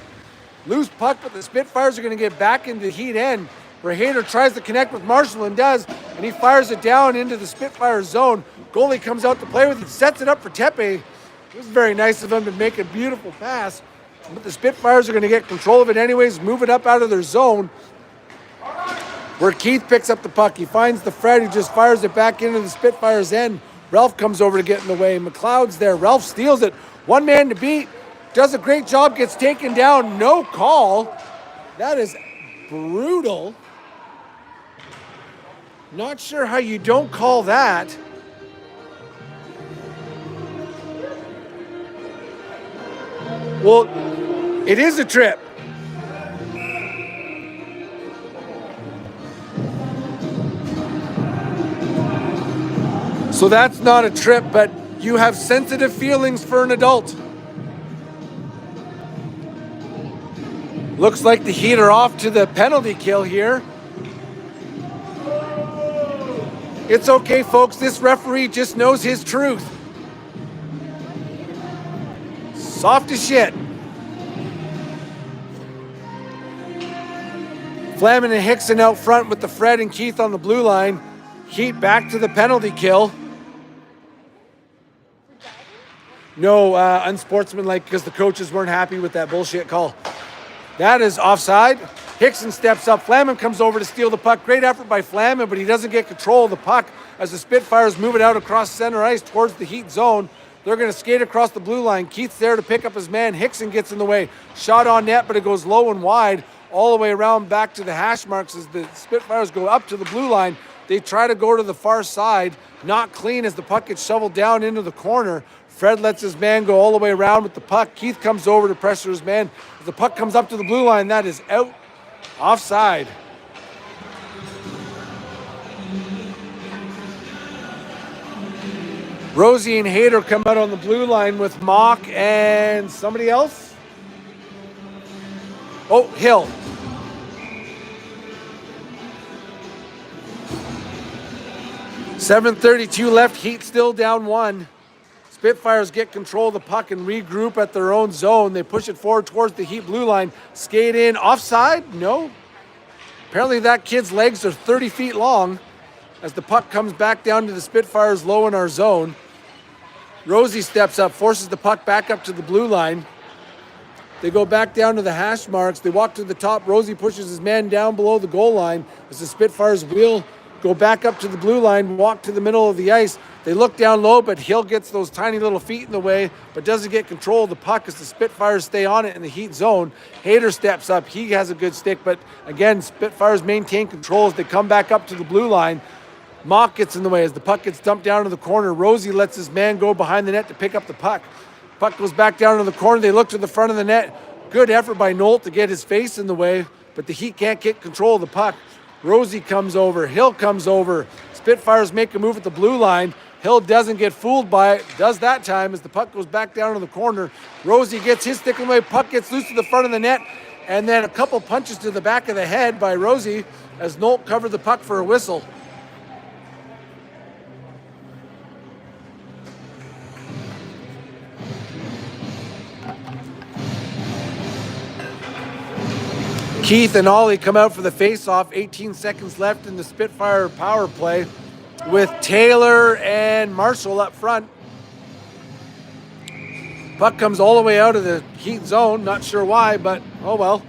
Loose puck, but the Spitfires are going to get back into the Heat end where Hayter tries to connect with Marshall and does, and he fires it down into the Spitfire zone. Goalie comes out to play with it, sets it up for Tepe. It was very nice of him to make a beautiful pass, but the Spitfires are going to get control of it anyways, move it up out of their zone where Keith picks up the puck. He finds the Fred, who just fires it back into the Spitfires end. Ralph comes over to get in the way. McLeod's there. Ralph steals it. One man to beat. Does a great job. Gets taken down. No call. That is brutal. Not sure how you don't call that. Well, it is a trip. So that's not a trip, but you have sensitive feelings for an adult. Looks like the Heat are off to the penalty kill here. It's okay, folks. This referee just knows his truth. Soft as shit. Flamin and Hickson out front with the Fred and Keith on the blue line. Heat back to the penalty kill. No, unsportsmanlike because the coaches weren't happy with that bullshit call. That is offside. Hickson steps up. Flaman comes over to steal the puck. Great effort by Flaman, but he doesn't get control of the puck as the Spitfires move it out across center ice towards the Heat zone. They're going to skate across the blue line. Keith's there to pick up his man. Hickson gets in the way. Shot on net, but it goes low and wide all the way around back to the hash marks as the Spitfires go up to the blue line. They try to go to the far side. Not clean as the puck gets shoveled down into the corner. Fred lets his man go all the way around with the puck. Keith comes over to pressure his man. As the puck comes up to the blue line, that is out. Offside. Rosie and Hayter come out on the blue line with Mock and somebody else. Oh, Hill. .7:32 left. Heat still down 1. Spitfires get control of the puck and regroup at their own zone. They push it forward towards the Heat blue line. Skate in. Offside? No. Apparently that kid's legs are 30 feet long as the puck comes back down to the Spitfires low in our zone. Rosie steps up, forces the puck back up to the blue line. They go back down to the hash marks. They walk to the top. Rosie pushes his man down below the goal line as the Spitfires wheel go back up to the blue line, walk to the middle of the ice. They look down low, but Hill gets those tiny little feet in the way, but doesn't get control of the puck as the Spitfires stay on it in the Heat zone. Hayter steps up. He has a good stick, but again, Spitfires maintain control as they come back up to the blue line. Mock gets in the way as the puck gets dumped down to the corner. Rosie lets his man go behind the net to pick up the puck. Puck goes back down to the corner. They look to the front of the net. Good effort by Nolt to get his face in the way, but the Heat can't get control of the puck. Rosie comes over. Hill comes over. Spitfires make a move at the blue line. Hill doesn't get fooled by it. Does that time as the puck goes back down to the corner. Rosie gets his stick in the way. Puck gets loose to the front of the net. And then a couple punches to the back of the head by Rosie as Nolt covered the puck for a whistle. Keith and Ollie come out for the face-off. 18 seconds left in the Spitfire power play with Taylor and Marshall up front. Puck comes all the way out of the Heat zone. Not sure why, but oh well.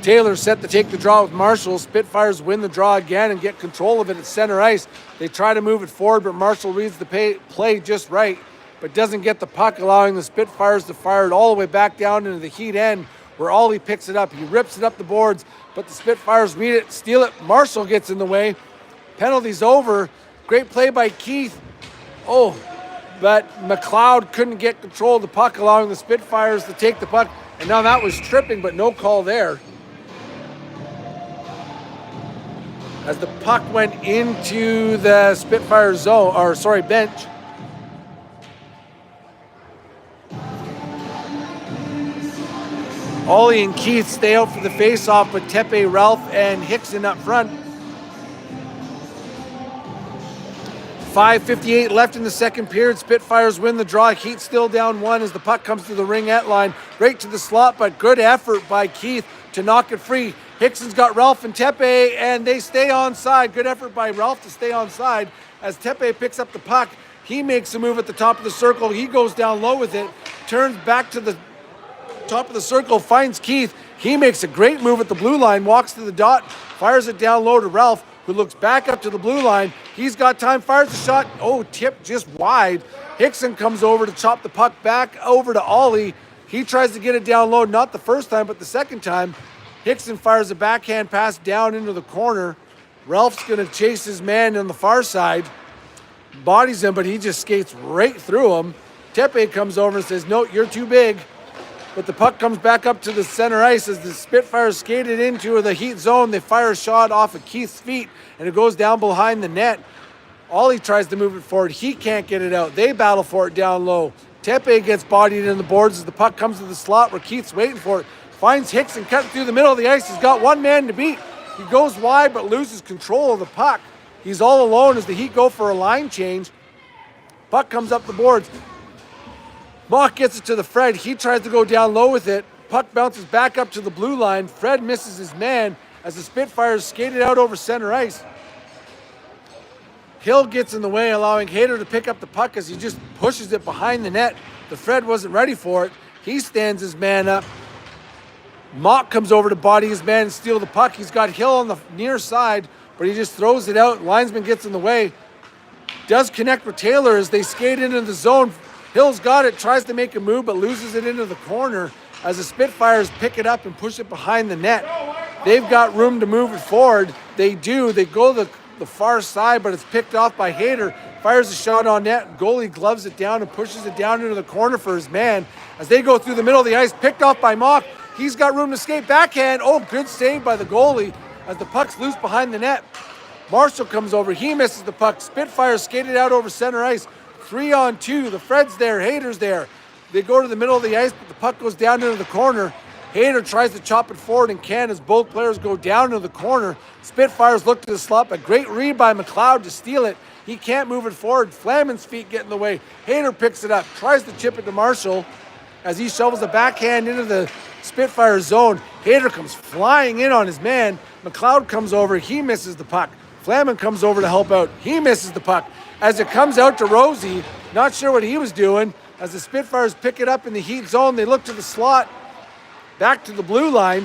Taylor set to take the draw with Marshall. Spitfires win the draw again and get control of it at center ice. They try to move it forward, but Marshall reads the play just right, but doesn't get the puck, allowing the Spitfires to fire it all the way back down into the Heat end, where Ollie picks it up. He rips it up the boards, but the Spitfires read it, steal it. Marshall gets in the way. Penalty's over. Great play by Keith. Oh, but McLeod couldn't get control of the puck, allowing the Spitfires to take the puck. And now that was tripping, but no call there. As the puck went into the Spitfire zone, bench. Ollie and Keith stay out for the face-off with Tepe, Ralph, and Hickson up front. 5:58 left in the second period. Spitfires win the draw. Heat still down 1 as the puck comes to the ringette line. Right to the slot, but good effort by Keith to knock it free. Hickson's got Ralph and Tepe, and they stay onside. Good effort by Ralph to stay onside as Tepe picks up the puck. He makes a move at the top of the circle. He goes down low with it, turns back to the top of the circle, finds Keith. He makes a great move at the blue line, walks to the dot, fires it down low to Ralph, who looks back up to the blue line. He's got time, fires the shot. Oh, tipped just wide. Hickson comes over to chop the puck back over to Ollie. He tries to get it down low, not the first time, but the second time. Hickson fires a backhand pass down into the corner. Ralph's going to chase his man on the far side. Bodies him, but he just skates right through him. Tepe comes over and says, "No, you're too big." But the puck comes back up to the center ice as the Spitfires skated into the Heat zone. They fire a shot off of Keith's feet, and it goes down behind the net. Ollie tries to move it forward. He can't get it out. They battle for it down low. Tepe gets bodied in the boards as the puck comes to the slot where Keith's waiting for it. Finds Hickson cutting through the middle of the ice. He's got one man to beat. He goes wide but loses control of the puck. He's all alone as the Heat go for a line change. Puck comes up the boards. Mock gets it to the Fred. He tries to go down low with it. Puck bounces back up to the blue line. Fred misses his man as the Spitfires skated out over center ice. Hill gets in the way, allowing Hayter to pick up the puck as he just pushes it behind the net. The Fred wasn't ready for it. He stands his man up. Mock comes over to body his man and steal the puck. He's got Hill on the near side, but he just throws it out. Linesman gets in the way. Does connect with Taylor as they skate into the zone. Hill's got it, tries to make a move, but loses it into the corner as the Spitfires pick it up and push it behind the net. They've got room to move it forward. They do. They go the far side, but it's picked off by Hayter. Fires a shot on net. Goalie gloves it down and pushes it down into the corner for his man. As they go through the middle of the ice, picked off by Mock. He's got room to skate. Backhand. Oh, good save by the goalie as the puck's loose behind the net. Marshall comes over. He misses the puck. Spitfires skated out over center ice. 3-on-2. The Fred's there. Hayter's there. They go to the middle of the ice, but the puck goes down into the corner. Hayter tries to chop it forward and can as both players go down into the corner. Spitfires look to the slot. A great read by McLeod to steal it. He can't move it forward. Flaman's feet get in the way. Hayter picks it up, tries to chip it to Marshall as he shovels the backhand into the Spitfire zone. Hayter comes flying in on his man. McLeod comes over. He misses the puck. Flaman comes over to help out. He misses the puck. As it comes out to Rosie, not sure what he was doing. As the Spitfires pick it up in the heat zone, they look to the slot, back to the blue line.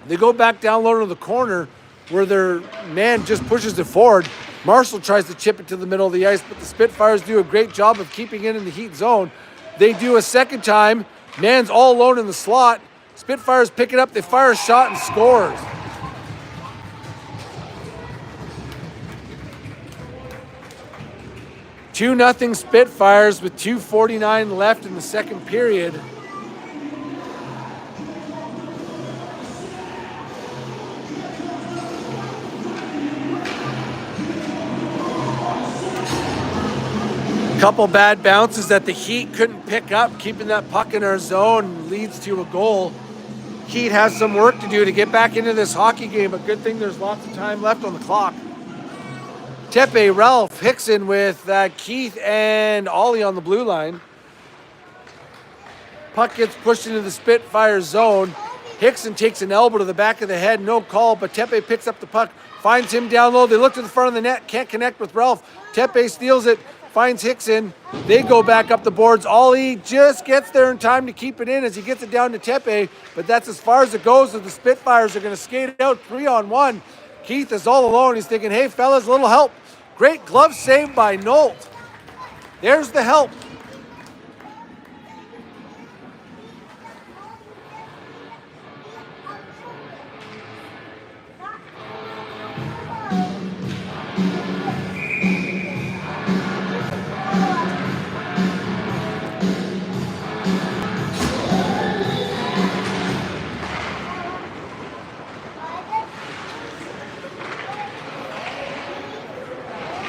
They go back down low to the corner where their man just pushes it forward. Marshall tries to chip it to the middle of the ice, but the Spitfires do a great job of keeping it in the heat zone. They do a second time. Man's all alone in the slot. Spitfires pick it up. They fire a shot and scores. Two 2-0 Spitfires with 2:49 left in the second period. Couple bad bounces that the Heat couldn't pick up, keeping that puck in our zone leads to a goal. Heat has some work to do to get back into this hockey game, but good thing there's lots of time left on the clock. Tepe, Ralph, Hickson with Keith and Ollie on the blue line. Puck gets pushed into the Spitfire zone. Hickson takes an elbow to the back of the head, no call, but Tepe picks up the puck, finds him down low. They look to the front of the net, can't connect with Ralph. Tepe steals it, finds Hickson. They go back up the boards. Ollie just gets there in time to keep it in as he gets it down to Tepe, but that's as far as it goes. So the Spitfires are going to skate it out 3-on-1. Keith is all alone. He's thinking, hey, fellas, a little help. Great glove save by Nolt. There's the help.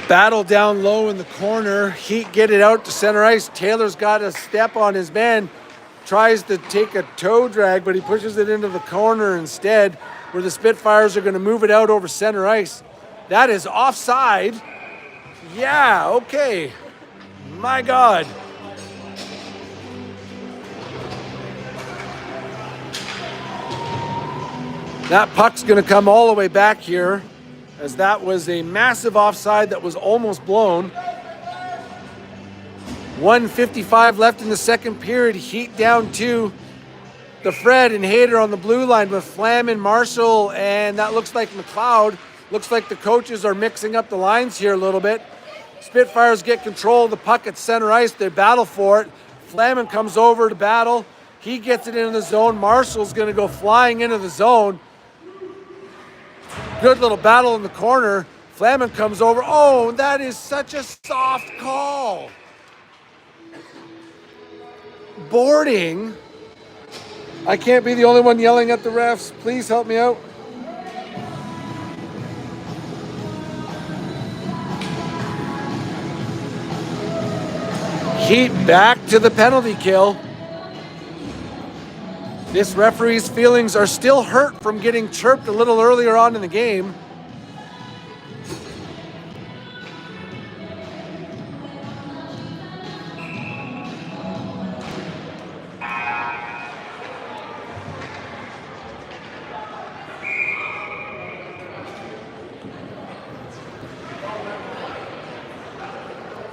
Battle down low in the corner. Heat get it out to center ice. Taylor's got a step on his man. Tries to take a toe drag, but he pushes it into the corner instead, where the Spitfires are going to move it out over center ice. That is offside. Yeah, okay. My God. That puck's going to come all the way back here, as that was a massive offside that was almost blown. 1:55 left in the second period. Heat down 2. The Fred and Hayter on the blue line with Flaman, Marshall, and that looks like McLeod. Looks like the coaches are mixing up the lines here a little bit. Spitfires get control of the puck at center ice. They battle for it. Flaman comes over to battle. He gets it into the zone. Marshall's going to go flying into the zone. Good little battle in the corner. Flaman comes over. Oh, that is such a soft call. Boarding. I can't be the only one yelling at the refs. Please help me out. Heat back to the penalty kill. This referee's feelings are still hurt from getting chirped a little earlier on in the game.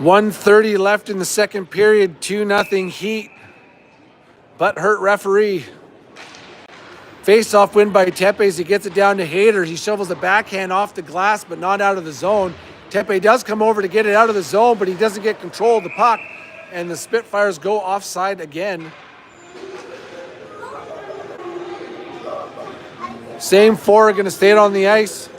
1:30 left in the second period, 2-0 Heat. But hurt referee. Face-off win by Tepe as he gets it down to Hayter. He shovels a backhand off the glass, but not out of the zone. Tepe does come over to get it out of the zone, but he doesn't get control of the puck. And the Spitfires go offside again. Same four are going to stay on the ice.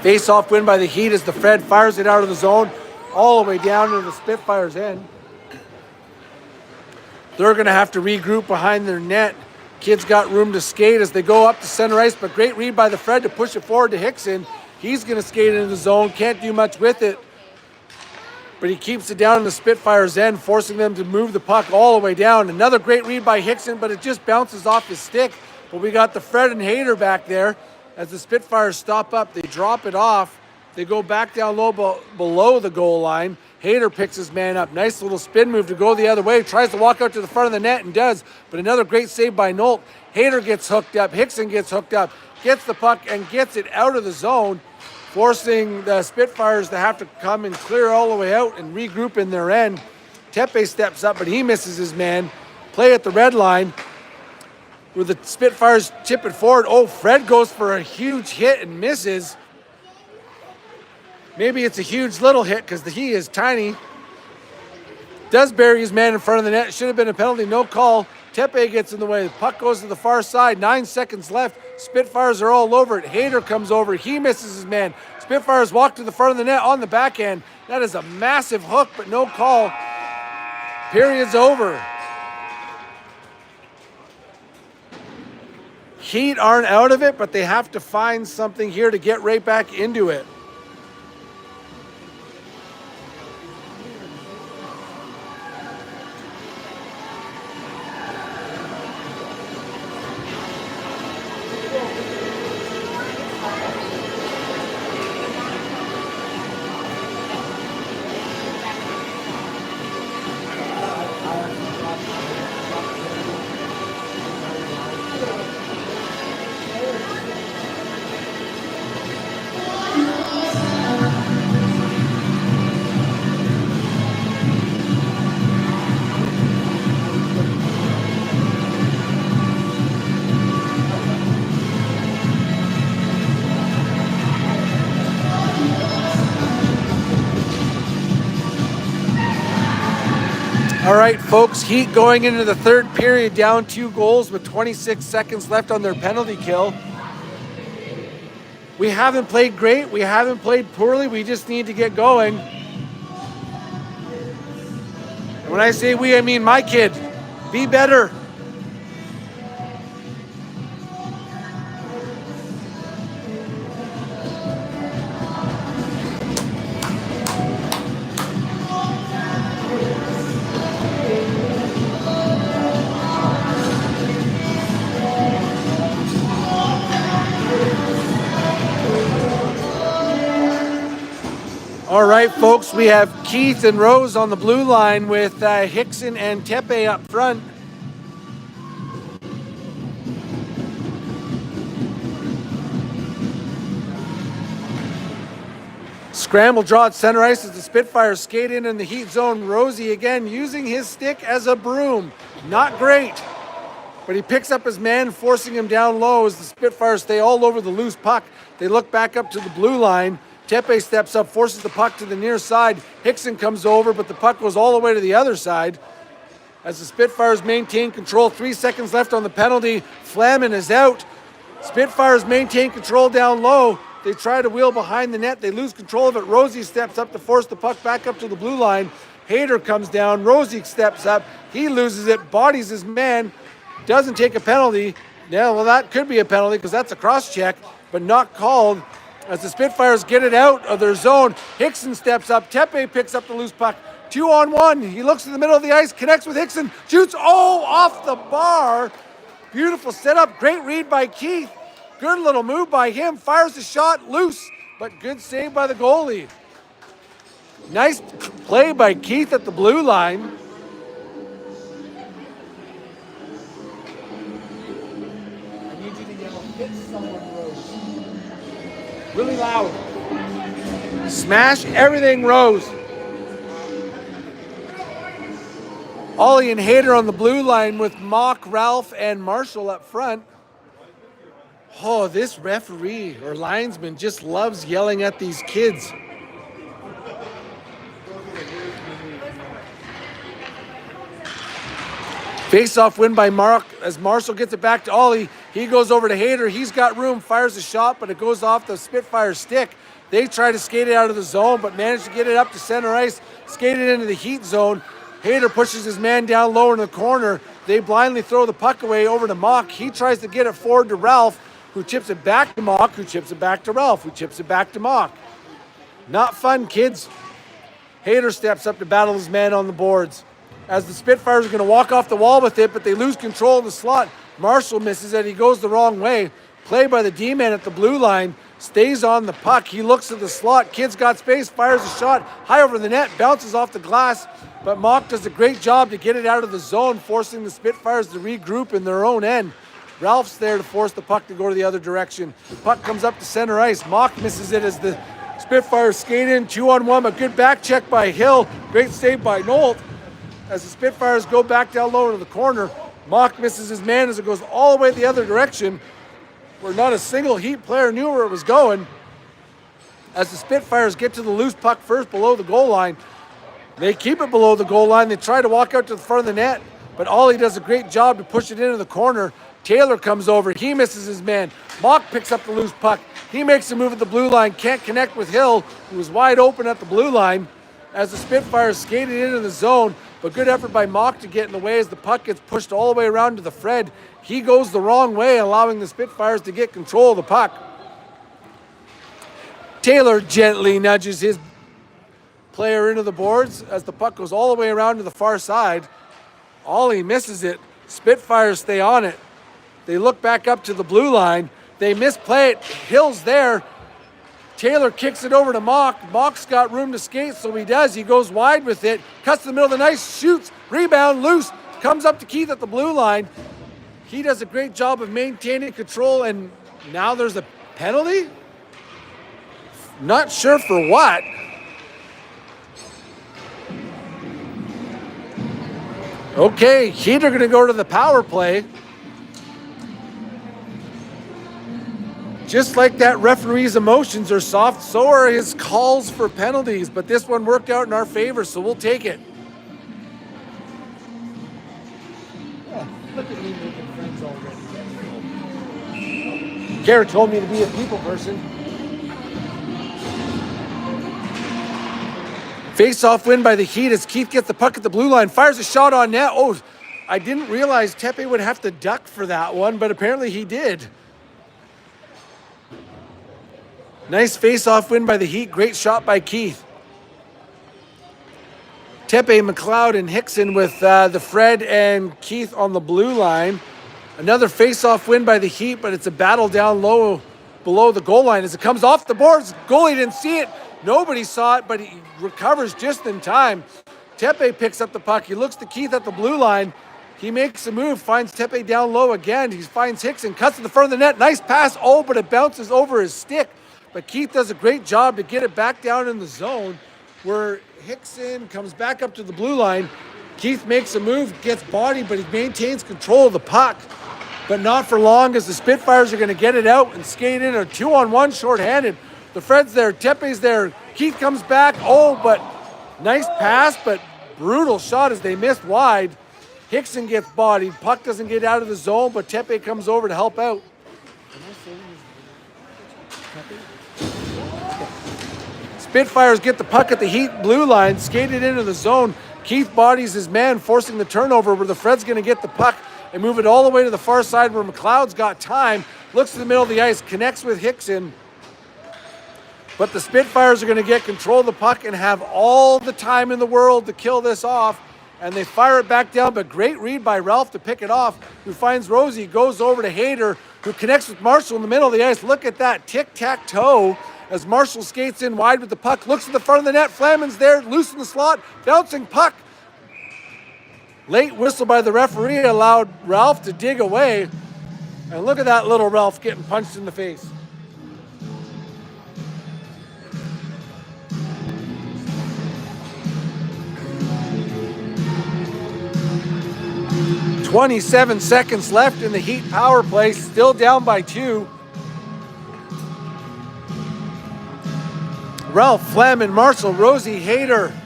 Face-off win by the Heat as the Fred fires it out of the zone all the way down to the Spitfires' end. They're going to have to regroup behind their net. Kids got room to skate as they go up to center ice, but great read by the Fred to push it forward to Hickson. He's going to skate into the zone, can't do much with it, but he keeps it down in the Spitfires' end, forcing them to move the puck all the way down. Another great read by Hickson, but it just bounces off his stick. But we got the Fred and Hayter back there. As the Spitfires stop up, they drop it off. They go back down low below the goal line. Hayter picks his man up. Nice little spin move to go the other way. Tries to walk out to the front of the net and does. But another great save by Nolt. Hayter gets hooked up. Hickson gets hooked up. Gets the puck and gets it out of the zone, forcing the Spitfires to have to come and clear all the way out and regroup in their end. Tepe steps up, but he misses his man. Play at the red line. With the Spitfires chip it forward. Oh, Fred goes for a huge hit and misses. Maybe it's a huge little hit because he is tiny. Does bury his man in front of the net. Should have been a penalty. No call. Tepe gets in the way. The puck goes to the far side. 9 seconds left. Spitfires are all over it. Hayter comes over. He misses his man. Spitfires walk to the front of the net on the backhand. That is a massive hook, but no call. Period's over. Heat aren't out of it, but they have to find something here to get right back into it. All right, folks, Heat going into the third period down 2 goals with 26 seconds left on their penalty kill. We haven't played great. We haven't played poorly. We just need to get going. And when I say we, I mean my kid. Be better. All right, folks, we have Keith and Rose on the blue line with Hickson and Tepe up front. Scramble draw at center ice as the Spitfires skate in the Heat zone. Rosie again using his stick as a broom. Not great, but he picks up his man, forcing him down low as the Spitfires stay all over the loose puck. They look back up to the blue line. Tepe steps up, forces the puck to the near side. Hickson comes over, but the puck goes all the way to the other side. As the Spitfires maintain control, 3 seconds left on the penalty. Flamin is out. Spitfires maintain control down low. They try to wheel behind the net. They lose control of it. Rosie steps up to force the puck back up to the blue line. Hayter comes down. Rosie steps up. He loses it, bodies his man, doesn't take a penalty. Yeah, well, that could be a penalty because that's a cross check, but not called. As the Spitfires get it out of their zone, Hickson steps up. Tepe picks up the loose puck. 2-on-1. He looks in the middle of the ice, connects with Hickson, shoots, off the bar. Beautiful setup. Great read by Keith. Good little move by him. Fires the shot loose, but good save by the goalie. Nice play by Keith at the blue line. I need you really loud. Smash everything, Rose. Ollie and Hayter on the blue line with Mock, Ralph, and Marshall up front. Oh, this referee or linesman just loves yelling at these kids. Face-off win by Mark as Marshall gets it back to Ollie. He goes over to Hayter. He's got room, fires a shot, but it goes off the Spitfire stick. They try to skate it out of the zone, but manage to get it up to center ice, skate it into the heat zone. Hayter pushes his man down low in the corner. They blindly throw the puck away over to Mock. He tries to get it forward to Ralph, who chips it back to Mock, who chips it back to Ralph, who chips it back to Mock. Not fun, kids. Hayter steps up to battle his man on the boards. As the Spitfires are going to walk off the wall with it, but they lose control of the slot. Marshall misses it. He goes the wrong way. Play by the D-man at the blue line. Stays on the puck. He looks at the slot. Kid's got space. Fires a shot high over the net. Bounces off the glass. But Mock does a great job to get it out of the zone, forcing the Spitfires to regroup in their own end. Ralph's there to force the puck to go to the other direction. The puck comes up to center ice. Mock misses it as the Spitfires skate in 2-on-1. A good back check by Hill. Great save by Nolt. As the Spitfires go back down low into the corner, Mock misses his man as it goes all the way the other direction, where not a single Heat player knew where it was going. As the Spitfires get to the loose puck first below the goal line, they keep it below the goal line. They try to walk out to the front of the net, but Ollie does a great job to push it into the corner. Taylor comes over. He misses his man. Mock picks up the loose puck. He makes a move at the blue line. Can't connect with Hill, who was wide open at the blue line. As the Spitfires skated into the zone, but good effort by Mock to get in the way as the puck gets pushed all the way around to the Fred. He goes the wrong way, allowing the Spitfires to get control of the puck. Taylor gently nudges his player into the boards as the puck goes all the way around to the far side. Ollie misses it. Spitfires stay on it. They look back up to the blue line. They misplay it. Hill's there. Taylor kicks it over to Mock. Mock's got room to skate, so he does. He goes wide with it, cuts to the middle of the ice, shoots, rebound, loose, comes up to Keith at the blue line. He does a great job of maintaining control, and now there's a penalty? Not sure for what. Okay, Heat are going to go to the power play. Just like that referee's emotions are soft, so are his calls for penalties. But this one worked out in our favor, so we'll take it. Yeah, look at me making friends already. Garrett told me to be a people person. Face-off win by the Heat as Keith gets the puck at the blue line, fires a shot on net. Oh, I didn't realize Tepe would have to duck for that one, but apparently he did. Nice face-off win by the Heat. Great shot by Keith. Tepe, McLeod, and Hickson with the Fred and Keith on the blue line. Another face-off win by the Heat, but it's a battle down low below the goal line as it comes off the boards. Goalie didn't see it. Nobody saw it, but he recovers just in time. Tepe picks up the puck. He looks to Keith at the blue line. He makes a move, finds Tepe down low again. He finds Hickson, cuts to the front of the net. Nice pass. Oh, but it bounces over his stick. But Keith does a great job to get it back down in the zone where Hickson comes back up to the blue line. Keith makes a move, gets bodied, but he maintains control of the puck. But not for long as the Spitfires are going to get it out and skate in a 2-on-1 shorthanded. The Fred's there, Tepe's there. Keith comes back. Oh, but nice pass, but brutal shot as they missed wide. Hickson gets bodied. Puck doesn't get out of the zone, but Tepe comes over to help out. Spitfires get the puck at the Heat blue line, skated into the zone. Keith bodies his man, forcing the turnover where the Fred's going to get the puck and move it all the way to the far side where McLeod's got time. Looks to the middle of the ice, connects with Hickson. But the Spitfires are going to get control of the puck and have all the time in the world to kill this off. And they fire it back down, but great read by Ralph to pick it off, who finds Rosie, goes over to Hayter, who connects with Marshall in the middle of the ice. Look at that tic-tac-toe as Marshall skates in wide with the puck, looks at the front of the net. Flaman's there, loose in the slot, bouncing puck. Late whistle by the referee allowed Ralph to dig away. And look at that little Ralph getting punched in the face. 27 seconds left in the Heat power play, still down by 2. Ralph, Flemin, Marshall, Rosie, Hayter.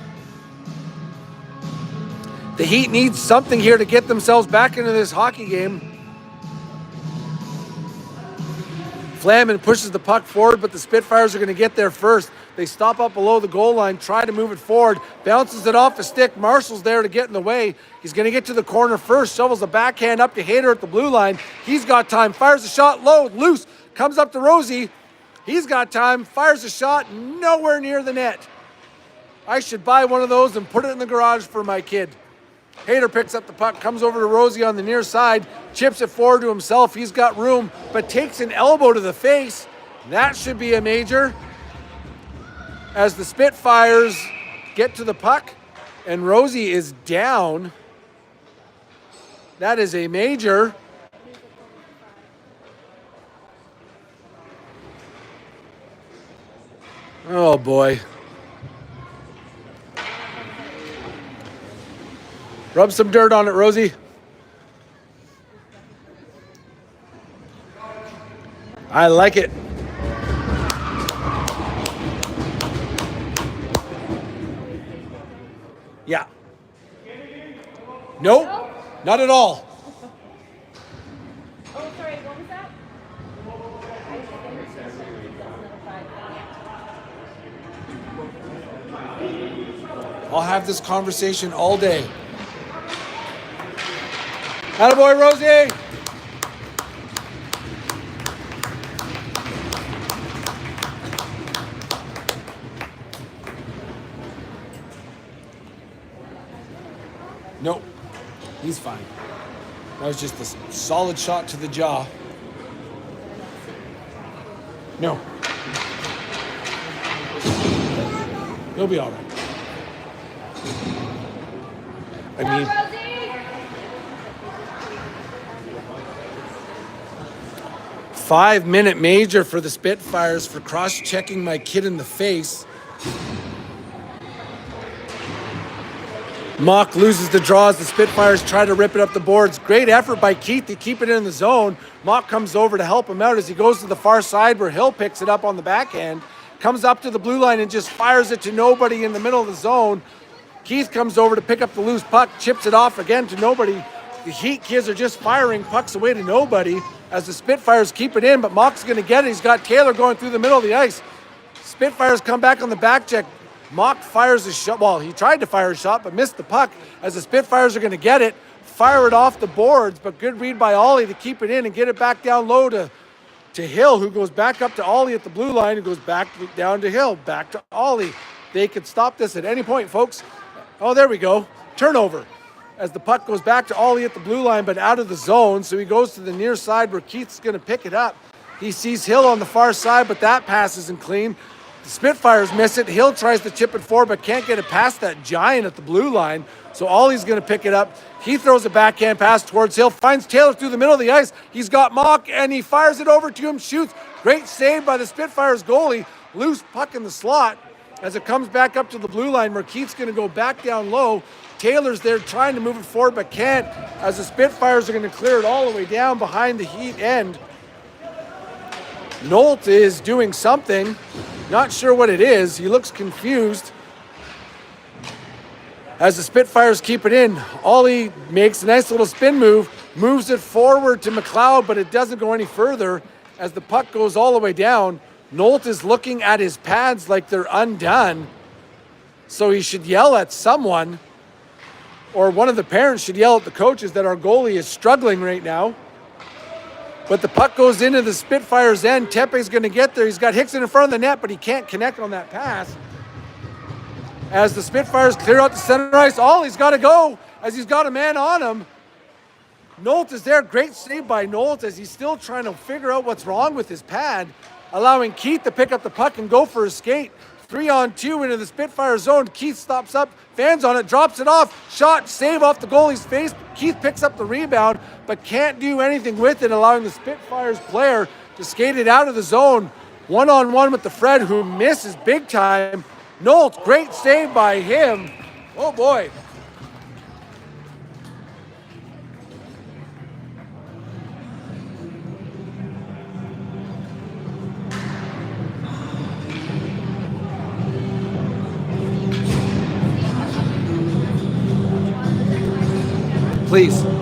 The Heat needs something here to get themselves back into this hockey game. Flemin pushes the puck forward, but the Spitfires are going to get there first. They stop up below the goal line, try to move it forward, bounces it off a stick. Marshall's there to get in the way. He's going to get to the corner first, shovels a backhand up to Hayter at the blue line. He's got time, fires a shot low, loose, comes up to Rosie. He's got time, fires a shot, nowhere near the net. I should buy one of those and put it in the garage for my kid. Hayter picks up the puck, comes over to Rosie on the near side, chips it forward to himself. He's got room, but takes an elbow to the face. That should be a major. As the Spitfires get to the puck and Rosie is down. That is a major. Oh boy. Rub some dirt on it, Rosie. I like it. Yeah. Nope, not at all. Oh, sorry, what was that? I'll have this conversation all day. Attaboy, Rosie! Nope, he's fine. That was just a solid shot to the jaw. No. He'll be all right. I mean, 5-minute major for the Spitfires for cross-checking my kid in the face. Mock loses the draw as the Spitfires try to rip it up the boards. Great effort by Keith to keep it in the zone. Mock comes over to help him out as he goes to the far side where Hill picks it up on the backhand. Comes up to the blue line and just fires it to nobody in the middle of the zone. Keith comes over to pick up the loose puck, chips it off again to nobody. The Heat kids are just firing pucks away to nobody as the Spitfires keep it in, but Mock's going to get it. He's got Taylor going through the middle of the ice. Spitfires come back on the back check. Mock fires a shot. Well, he tried to fire a shot, but missed the puck as the Spitfires are going to get it, fire it off the boards, but good read by Ollie to keep it in and get it back down low to Hill, who goes back up to Ollie at the blue line, who goes back down to Hill, back to Ollie. They could stop this at any point, folks. Oh, there we go. Turnover. As the puck goes back to Ollie at the blue line, but out of the zone. So he goes to the near side where Keith's going to pick it up. He sees Hill on the far side, but that pass isn't clean. The Spitfires miss it. Hill tries to chip it forward, but can't get it past that giant at the blue line. So Ollie's going to pick it up. He throws a backhand pass towards Hill, finds Taylor through the middle of the ice. He's got Mock, and he fires it over to him, shoots. Great save by the Spitfires goalie. Loose puck in the slot as it comes back up to the blue line where Keith's going to go back down low. Taylor's there trying to move it forward, but can't, as the Spitfires are going to clear it all the way down behind the Heat end. Nolt is doing something. Not sure what it is. He looks confused. As the Spitfires keep it in, Ollie makes a nice little spin move, moves it forward to McLeod, but it doesn't go any further as the puck goes all the way down. Nolt is looking at his pads like they're undone, so he should yell at someone, or one of the parents should yell at the coaches that our goalie is struggling right now. But the puck goes into the Spitfires' end. Tepe's going to get there. He's got Hickson in front of the net, but he can't connect on that pass. As the Spitfires clear out the center ice, Ollie's got to go as he's got a man on him. Nolt is there. Great save by Nolt as he's still trying to figure out what's wrong with his pad, allowing Keith to pick up the puck and go for a skate. 3-on-2 into the Spitfire zone. Keith stops up, fans on it, drops it off. Shot, save off the goalie's face. Keith picks up the rebound, but can't do anything with it, allowing the Spitfires player to skate it out of the zone. 1-on-1 with the Fred, who misses big time. Nolt, great save by him. Oh boy. please.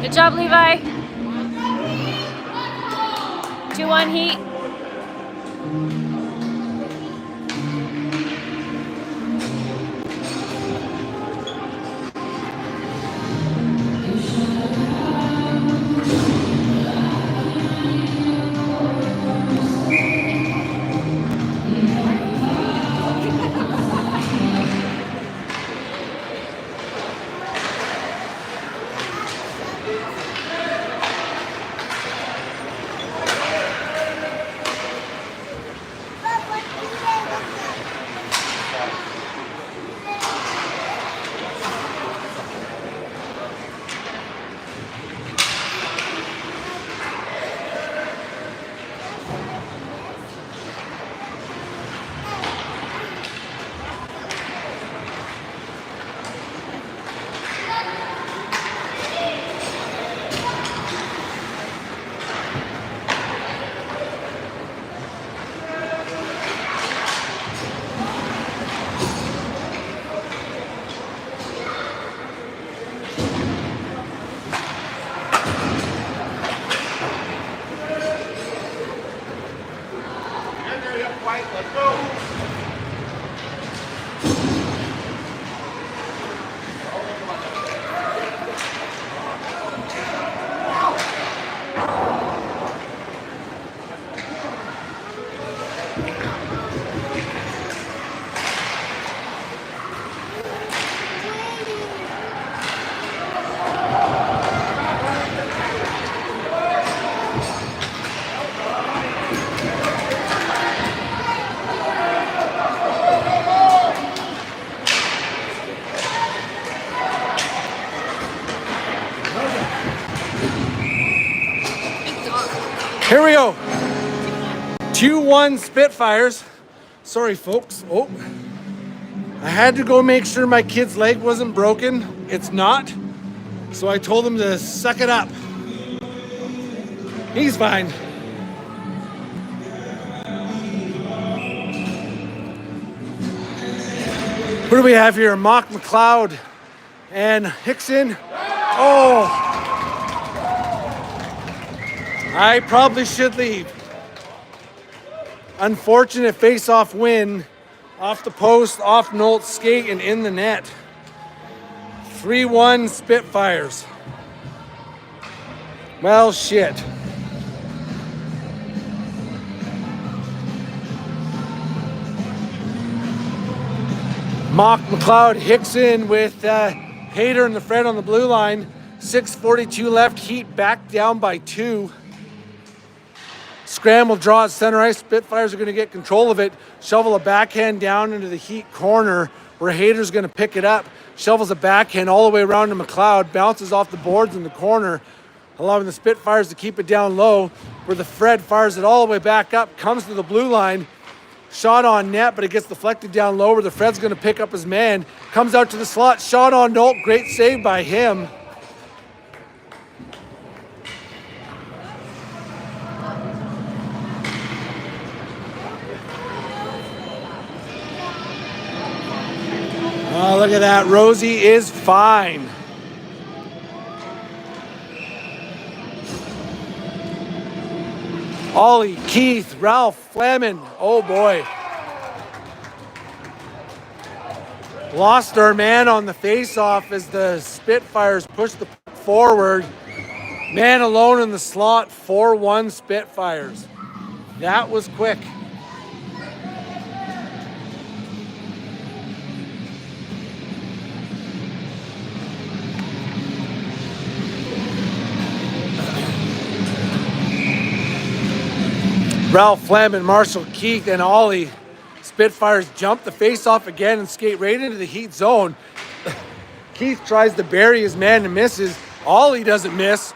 Good job, Levi. 2-1 heat. Let's go. Here we go. 2-1 Spitfires. Sorry, folks. Oh, I had to go make sure my kid's leg wasn't broken. It's not. So I told him to suck it up. He's fine. Who do we have here? Mock McLeod and Hickson. Oh, I probably should leave. Unfortunate face-off win. Off the post, off Nolt's skate, and in the net. 3-1 Spitfires. Well, shit. Mock McLeod, Hickson with Hayter and the Fred on the blue line. 6:42 left, Heat back down by 2. Scramble draw at center ice. Spitfires are going to get control of it. Shovel a backhand down into the Heat corner where Hayter's going to pick it up. Shovels a backhand all the way around to McLeod. Bounces off the boards in the corner, allowing the Spitfires to keep it down low where the Fred fires it all the way back up. Comes to the blue line. Shot on net, but it gets deflected down low where the Fred's going to pick up his man. Comes out to the slot. Shot on Nolt. Great save by him. Oh, look at that. Rosie is fine. Ollie, Keith, Ralph, Flamin. Oh boy. Lost our man on the face-off as the Spitfires push the puck forward. Man alone in the slot, 4-1 Spitfires. That was quick. Ralph Flamin, Marshall Keith, and Ollie. Spitfires jump the face-off again and skate right into the Heat zone. Keith tries to bury his man and misses. Ollie doesn't miss,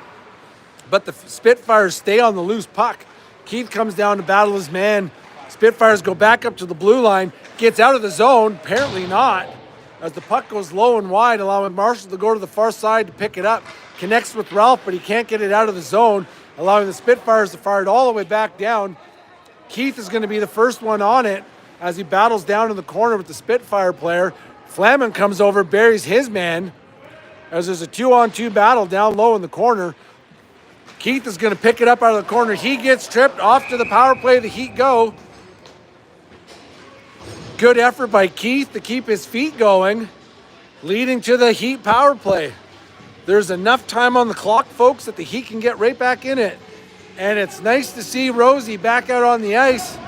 but the Spitfires stay on the loose puck. Keith comes down to battle his man. Spitfires go back up to the blue line, gets out of the zone, apparently not, as the puck goes low and wide, allowing Marshall to go to the far side to pick it up. Connects with Ralph, but he can't get it out of the zone, allowing the Spitfires to fire it all the way back down. Keith is going to be the first one on it as he battles down in the corner with the Spitfire player. Flamin comes over, buries his man. as there's a 2-on-2 battle down low in the corner. Keith is going to pick it up out of the corner. He gets tripped. Off to the power play. The Heat go. Good effort by Keith to keep his feet going, leading to the Heat power play. There's enough time on the clock, folks, that the Heat can get right back in it. And it's nice to see Rosie back out on the ice.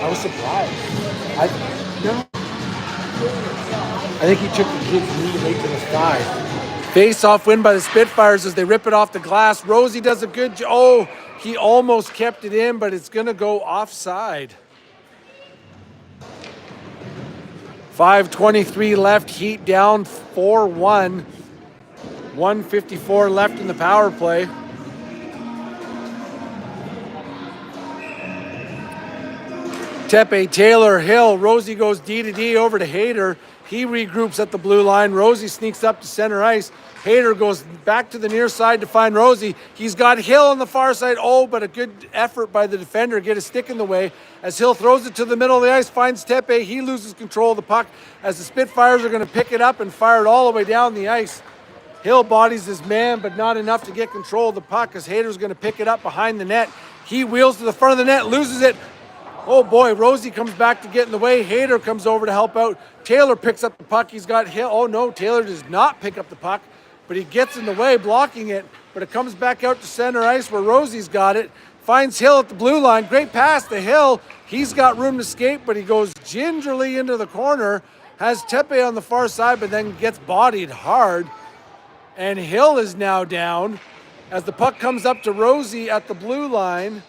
I was surprised. I think he took the kid's knee right to the thigh. Face-off win by the Spitfires as they rip it off the glass. Rosie does a good job. Oh, he almost kept it in, but it's going to go offside. 5:23 left. Heat down 4-1. 1:54 left in the power play. Tepe, Taylor, Hill. Rosie goes D to D over to Hayter. He regroups at the blue line. Rosie sneaks up to center ice. Hayter goes back to the near side to find Rosie. He's got Hill on the far side. Oh, but a good effort by the defender. Get a stick in the way as Hill throws it to the middle of the ice, finds Tepe. He loses control of the puck as the Spitfires are going to pick it up and fire it all the way down the ice. Hill bodies his man, but not enough to get control of the puck as Hayter's going to pick it up behind the net. He wheels to the front of the net, loses it. Oh boy, Rosie comes back to get in the way. Hayter comes over to help out. Taylor picks up the puck. He's got Hill. Oh no, Taylor does not pick up the puck, but he gets in the way, blocking it. But it comes back out to center ice where Rosie's got it. Finds Hill at the blue line. Great pass to Hill. He's got room to skate, but he goes gingerly into the corner. Has Tepe on the far side, but then gets bodied hard. And Hill is now down as the puck comes up to Rosie at the blue line.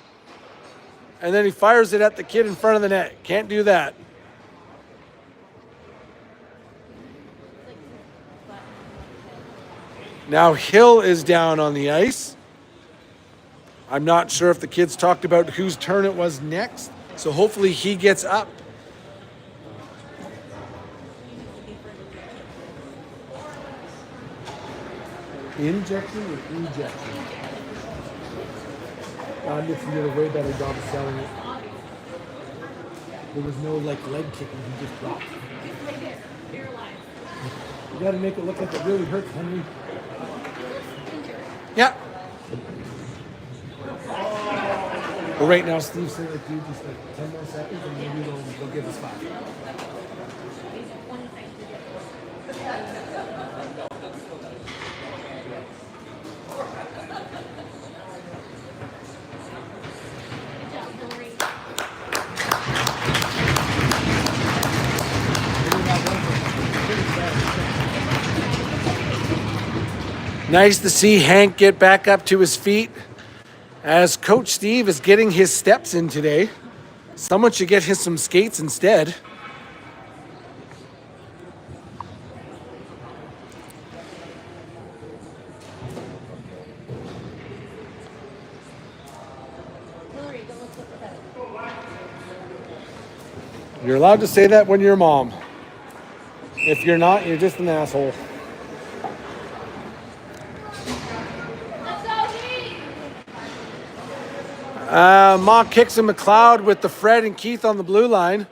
And then he fires it at the kid in front of the net. Can't do that. Now Hill is down on the ice. I'm not sure if the kids talked about whose turn it was next, so hopefully he gets up. Injection or ejection? Nixon did a way better job of selling it. There was no leg kicking, he just dropped. You gotta make it look like it really hurts, Henry. Yeah. But right now, Steve said like, dude, just like 10 more seconds and maybe they'll give us 5. Nice to see Hank get back up to his feet as Coach Steve is getting his steps in today. Someone should get him some skates instead. You're allowed to say that when you're a mom. If you're not, you're just an asshole. Mock kicks and McLeod with the Fred and Keith on the blue line.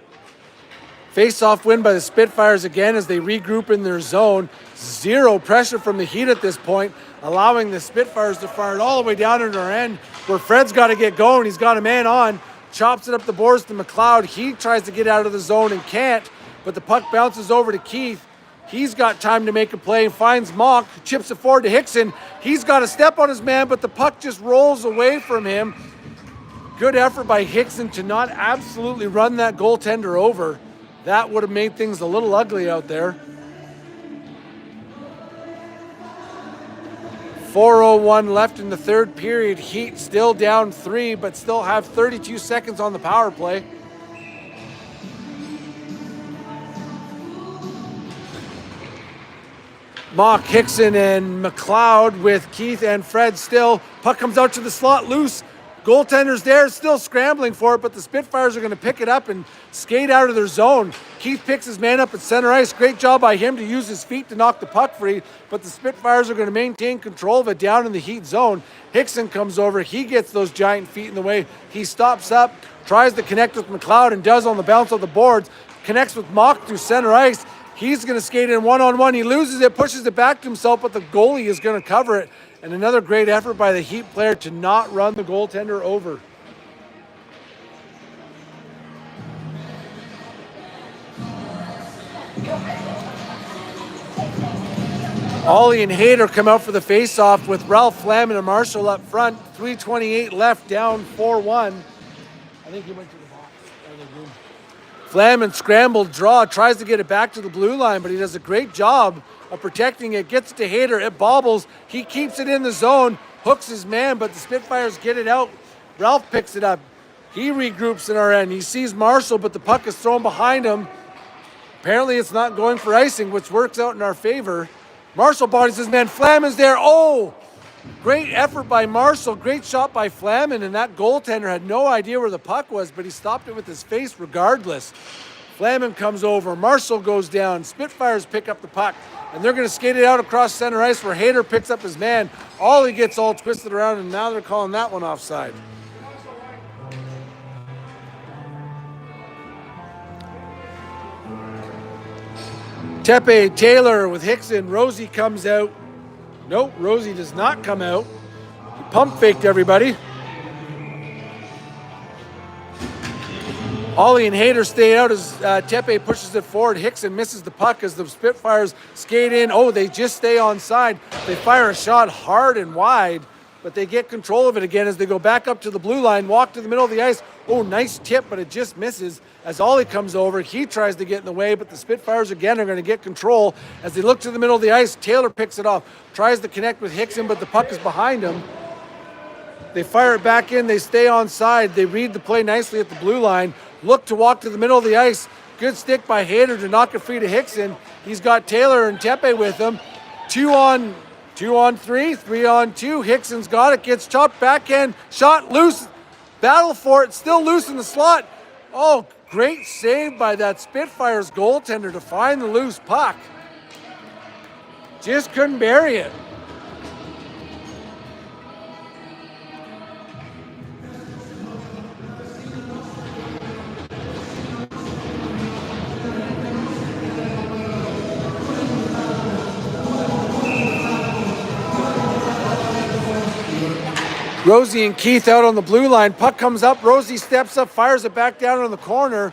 Face-off win by the Spitfires again as they regroup in their zone. Zero pressure from the Heat at this point, allowing the Spitfires to fire it all the way down into our end where Fred's got to get going. He's got a man on, chops it up the boards to McLeod. He tries to get out of the zone and can't, but the puck bounces over to Keith. He's got time to make a play, finds Mock, chips it forward to Hickson. He's got a step on his man, but the puck just rolls away from him. Good effort by Hickson to not absolutely run that goaltender over. That would have made things a little ugly out there. 4:01 left in the third period. Heat still down 3, but still have 32 seconds on the power play. Mock, Hickson, and McLeod with Keith and Fred still. Puck comes out to the slot loose. Goaltender's there, still scrambling for it, but the Spitfires are going to pick it up and skate out of their zone. Keith picks his man up at center ice. Great job by him to use his feet to knock the puck free, but the Spitfires are going to maintain control of it down in the Heat zone. Hickson comes over. He gets those giant feet in the way. He stops up, tries to connect with McLeod, and does on the bounce of the boards. Connects with Mock through center ice. He's going to skate in one-on-one. He loses it, pushes it back to himself, but the goalie is going to cover it. And another great effort by the Heat player to not run the goaltender over. Ollie and Hayter come out for the face-off with Ralph Flamin and Marshall up front. 3:28 left, down 4-1. I think he went to the box. Flamin scrambled draw, tries to get it back to the blue line, but he does a great job of protecting it, gets it to Hayter, it bobbles, he keeps it in the zone, hooks his man, but the Spitfires get it out. Ralph picks it up. He regroups in our end. He sees Marshall, but the puck is thrown behind him. Apparently it's not going for icing, which works out in our favor. Marshall bodies his man. Flamin's there. Oh! Great effort by Marshall. Great shot by Flamin, and that goaltender had no idea where the puck was, but he stopped it with his face regardless. Flamin comes over. Marshall goes down. Spitfires pick up the puck, and they're going to skate it out across center ice where Hayter picks up his man. Ollie gets all twisted around, and now they're calling that one offside. Tepe, Taylor with Hickson. Rosie comes out. Nope, Rosie does not come out. He pump faked everybody. Ollie and Hayter stay out as Tepe pushes it forward. Hickson misses the puck as the Spitfires skate in. Oh, they just stay on side. They fire a shot hard and wide, but they get control of it again as they go back up to the blue line, walk to the middle of the ice. Oh, nice tip, but it just misses. As Ollie comes over, he tries to get in the way, but the Spitfires again are going to get control. As they look to the middle of the ice, Taylor picks it off, tries to connect with Hickson, but the puck is behind him. They fire it back in, they stay on side, they read the play nicely at the blue line, look to walk to the middle of the ice. Good stick by Hayter to knock it free to Hickson. He's got Taylor and Tepe with him. 2 on 3, 3 on 2. Hickson's got it, gets chopped, backhand, shot loose, battle for it, still loose in the slot. Oh, great save by that Spitfires goaltender to find the loose puck. Just couldn't bury it. Rosie and Keith out on the blue line. Puck comes up. Rosie steps up, fires it back down on the corner.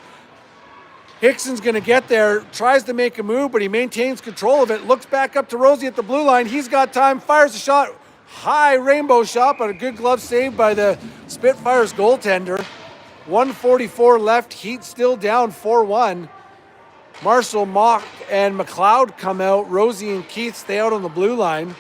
Hickson's going to get there, tries to make a move, but he maintains control of it. Looks back up to Rosie at the blue line. He's got time, fires a shot. High rainbow shot, but a good glove save by the Spitfires goaltender. 1:44 left. Heat still down 4-1. Marshall, Mock, and McLeod come out. Rosie and Keith stay out on the blue line.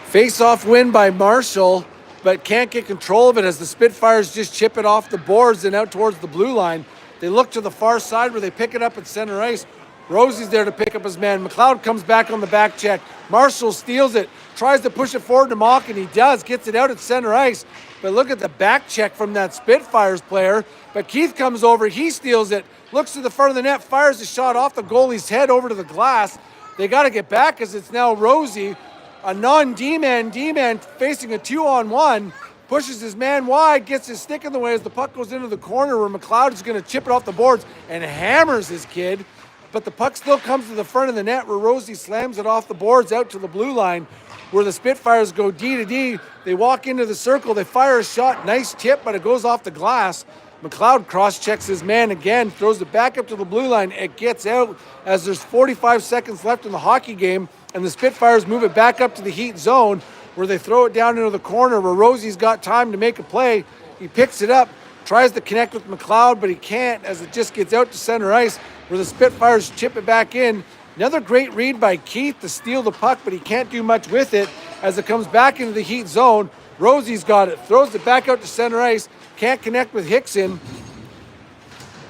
Face-off win by Marshall, but can't get control of it as the Spitfires just chip it off the boards and out towards the blue line. They look to the far side where they pick it up at center ice. Rosie's there to pick up his man. McLeod comes back on the back check. Marshall steals it, tries to push it forward to Mock, and he does, gets it out at center ice. But look at the back check from that Spitfires player. But Keith comes over, he steals it, looks to the front of the net, fires a shot off the goalie's head over to the glass. They got to get back as it's now Rosie, a non-D-man, D-man facing a 2-on-1, pushes his man wide, gets his stick in the way as the puck goes into the corner where McLeod is going to chip it off the boards and hammers his kid. But the puck still comes to the front of the net where Rosie slams it off the boards out to the blue line where the Spitfires go D to D. They walk into the circle, they fire a shot, nice tip, but it goes off the glass. McLeod cross-checks his man again, throws it back up to the blue line. It gets out as there's 45 seconds left in the hockey game, and the Spitfires move it back up to the Heat zone where they throw it down into the corner where Rosie's got time to make a play. He picks it up, tries to connect with McLeod, but he can't as it just gets out to center ice where the Spitfires chip it back in. Another great read by Keith to steal the puck, but he can't do much with it as it comes back into the Heat zone. Rosie's got it, throws it back out to center ice, can't connect with Hickson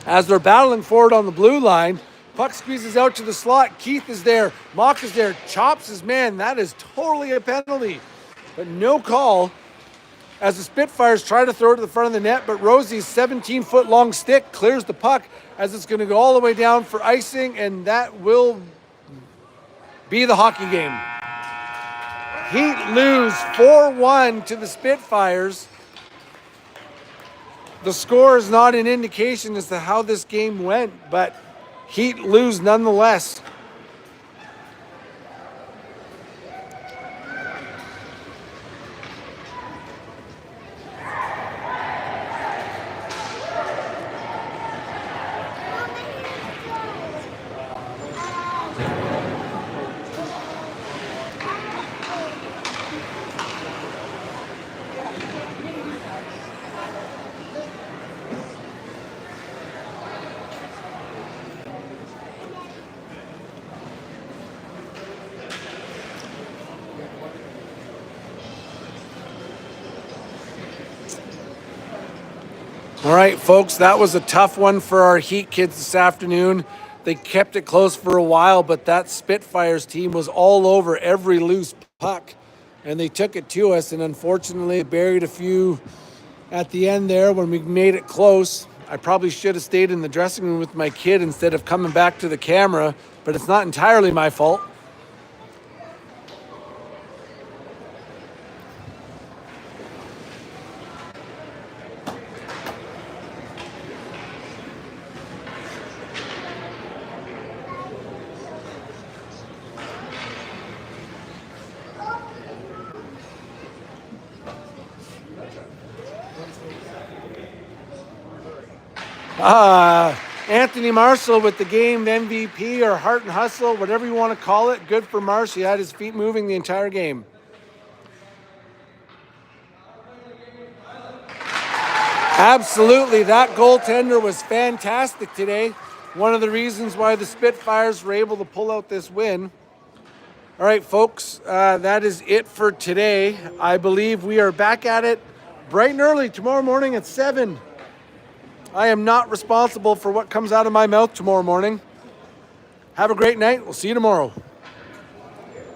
as they're battling forward on the blue line. Puck squeezes out to the slot. Keith is there. Mock is there. Chops his man. That is totally a penalty. But no call as the Spitfires try to throw it to the front of the net, but Rosie's 17-foot long stick clears the puck as it's going to go all the way down for icing, and that will be the hockey game. Heat lose 4-1 to the Spitfires. The score is not an indication as to how this game went, but Heat lose nonetheless. All right, folks, that was a tough one for our Heat kids this afternoon. They kept it close for a while, but that Spitfires team was all over every loose puck, and they took it to us, and unfortunately buried a few at the end there when we made it close. I probably should have stayed in the dressing room with my kid instead of coming back to the camera, but it's not entirely my fault. Anthony Marshall with the game MVP or heart and hustle, whatever you want to call it. Good for Marsh. He had his feet moving the entire game. Absolutely. That goaltender was fantastic today. One of the reasons why the Spitfires were able to pull out this win. All right, folks, that is it for today. I believe we are back at it bright and early tomorrow morning at 7. I am not responsible for what comes out of my mouth tomorrow morning. Have a great night. We'll see you tomorrow.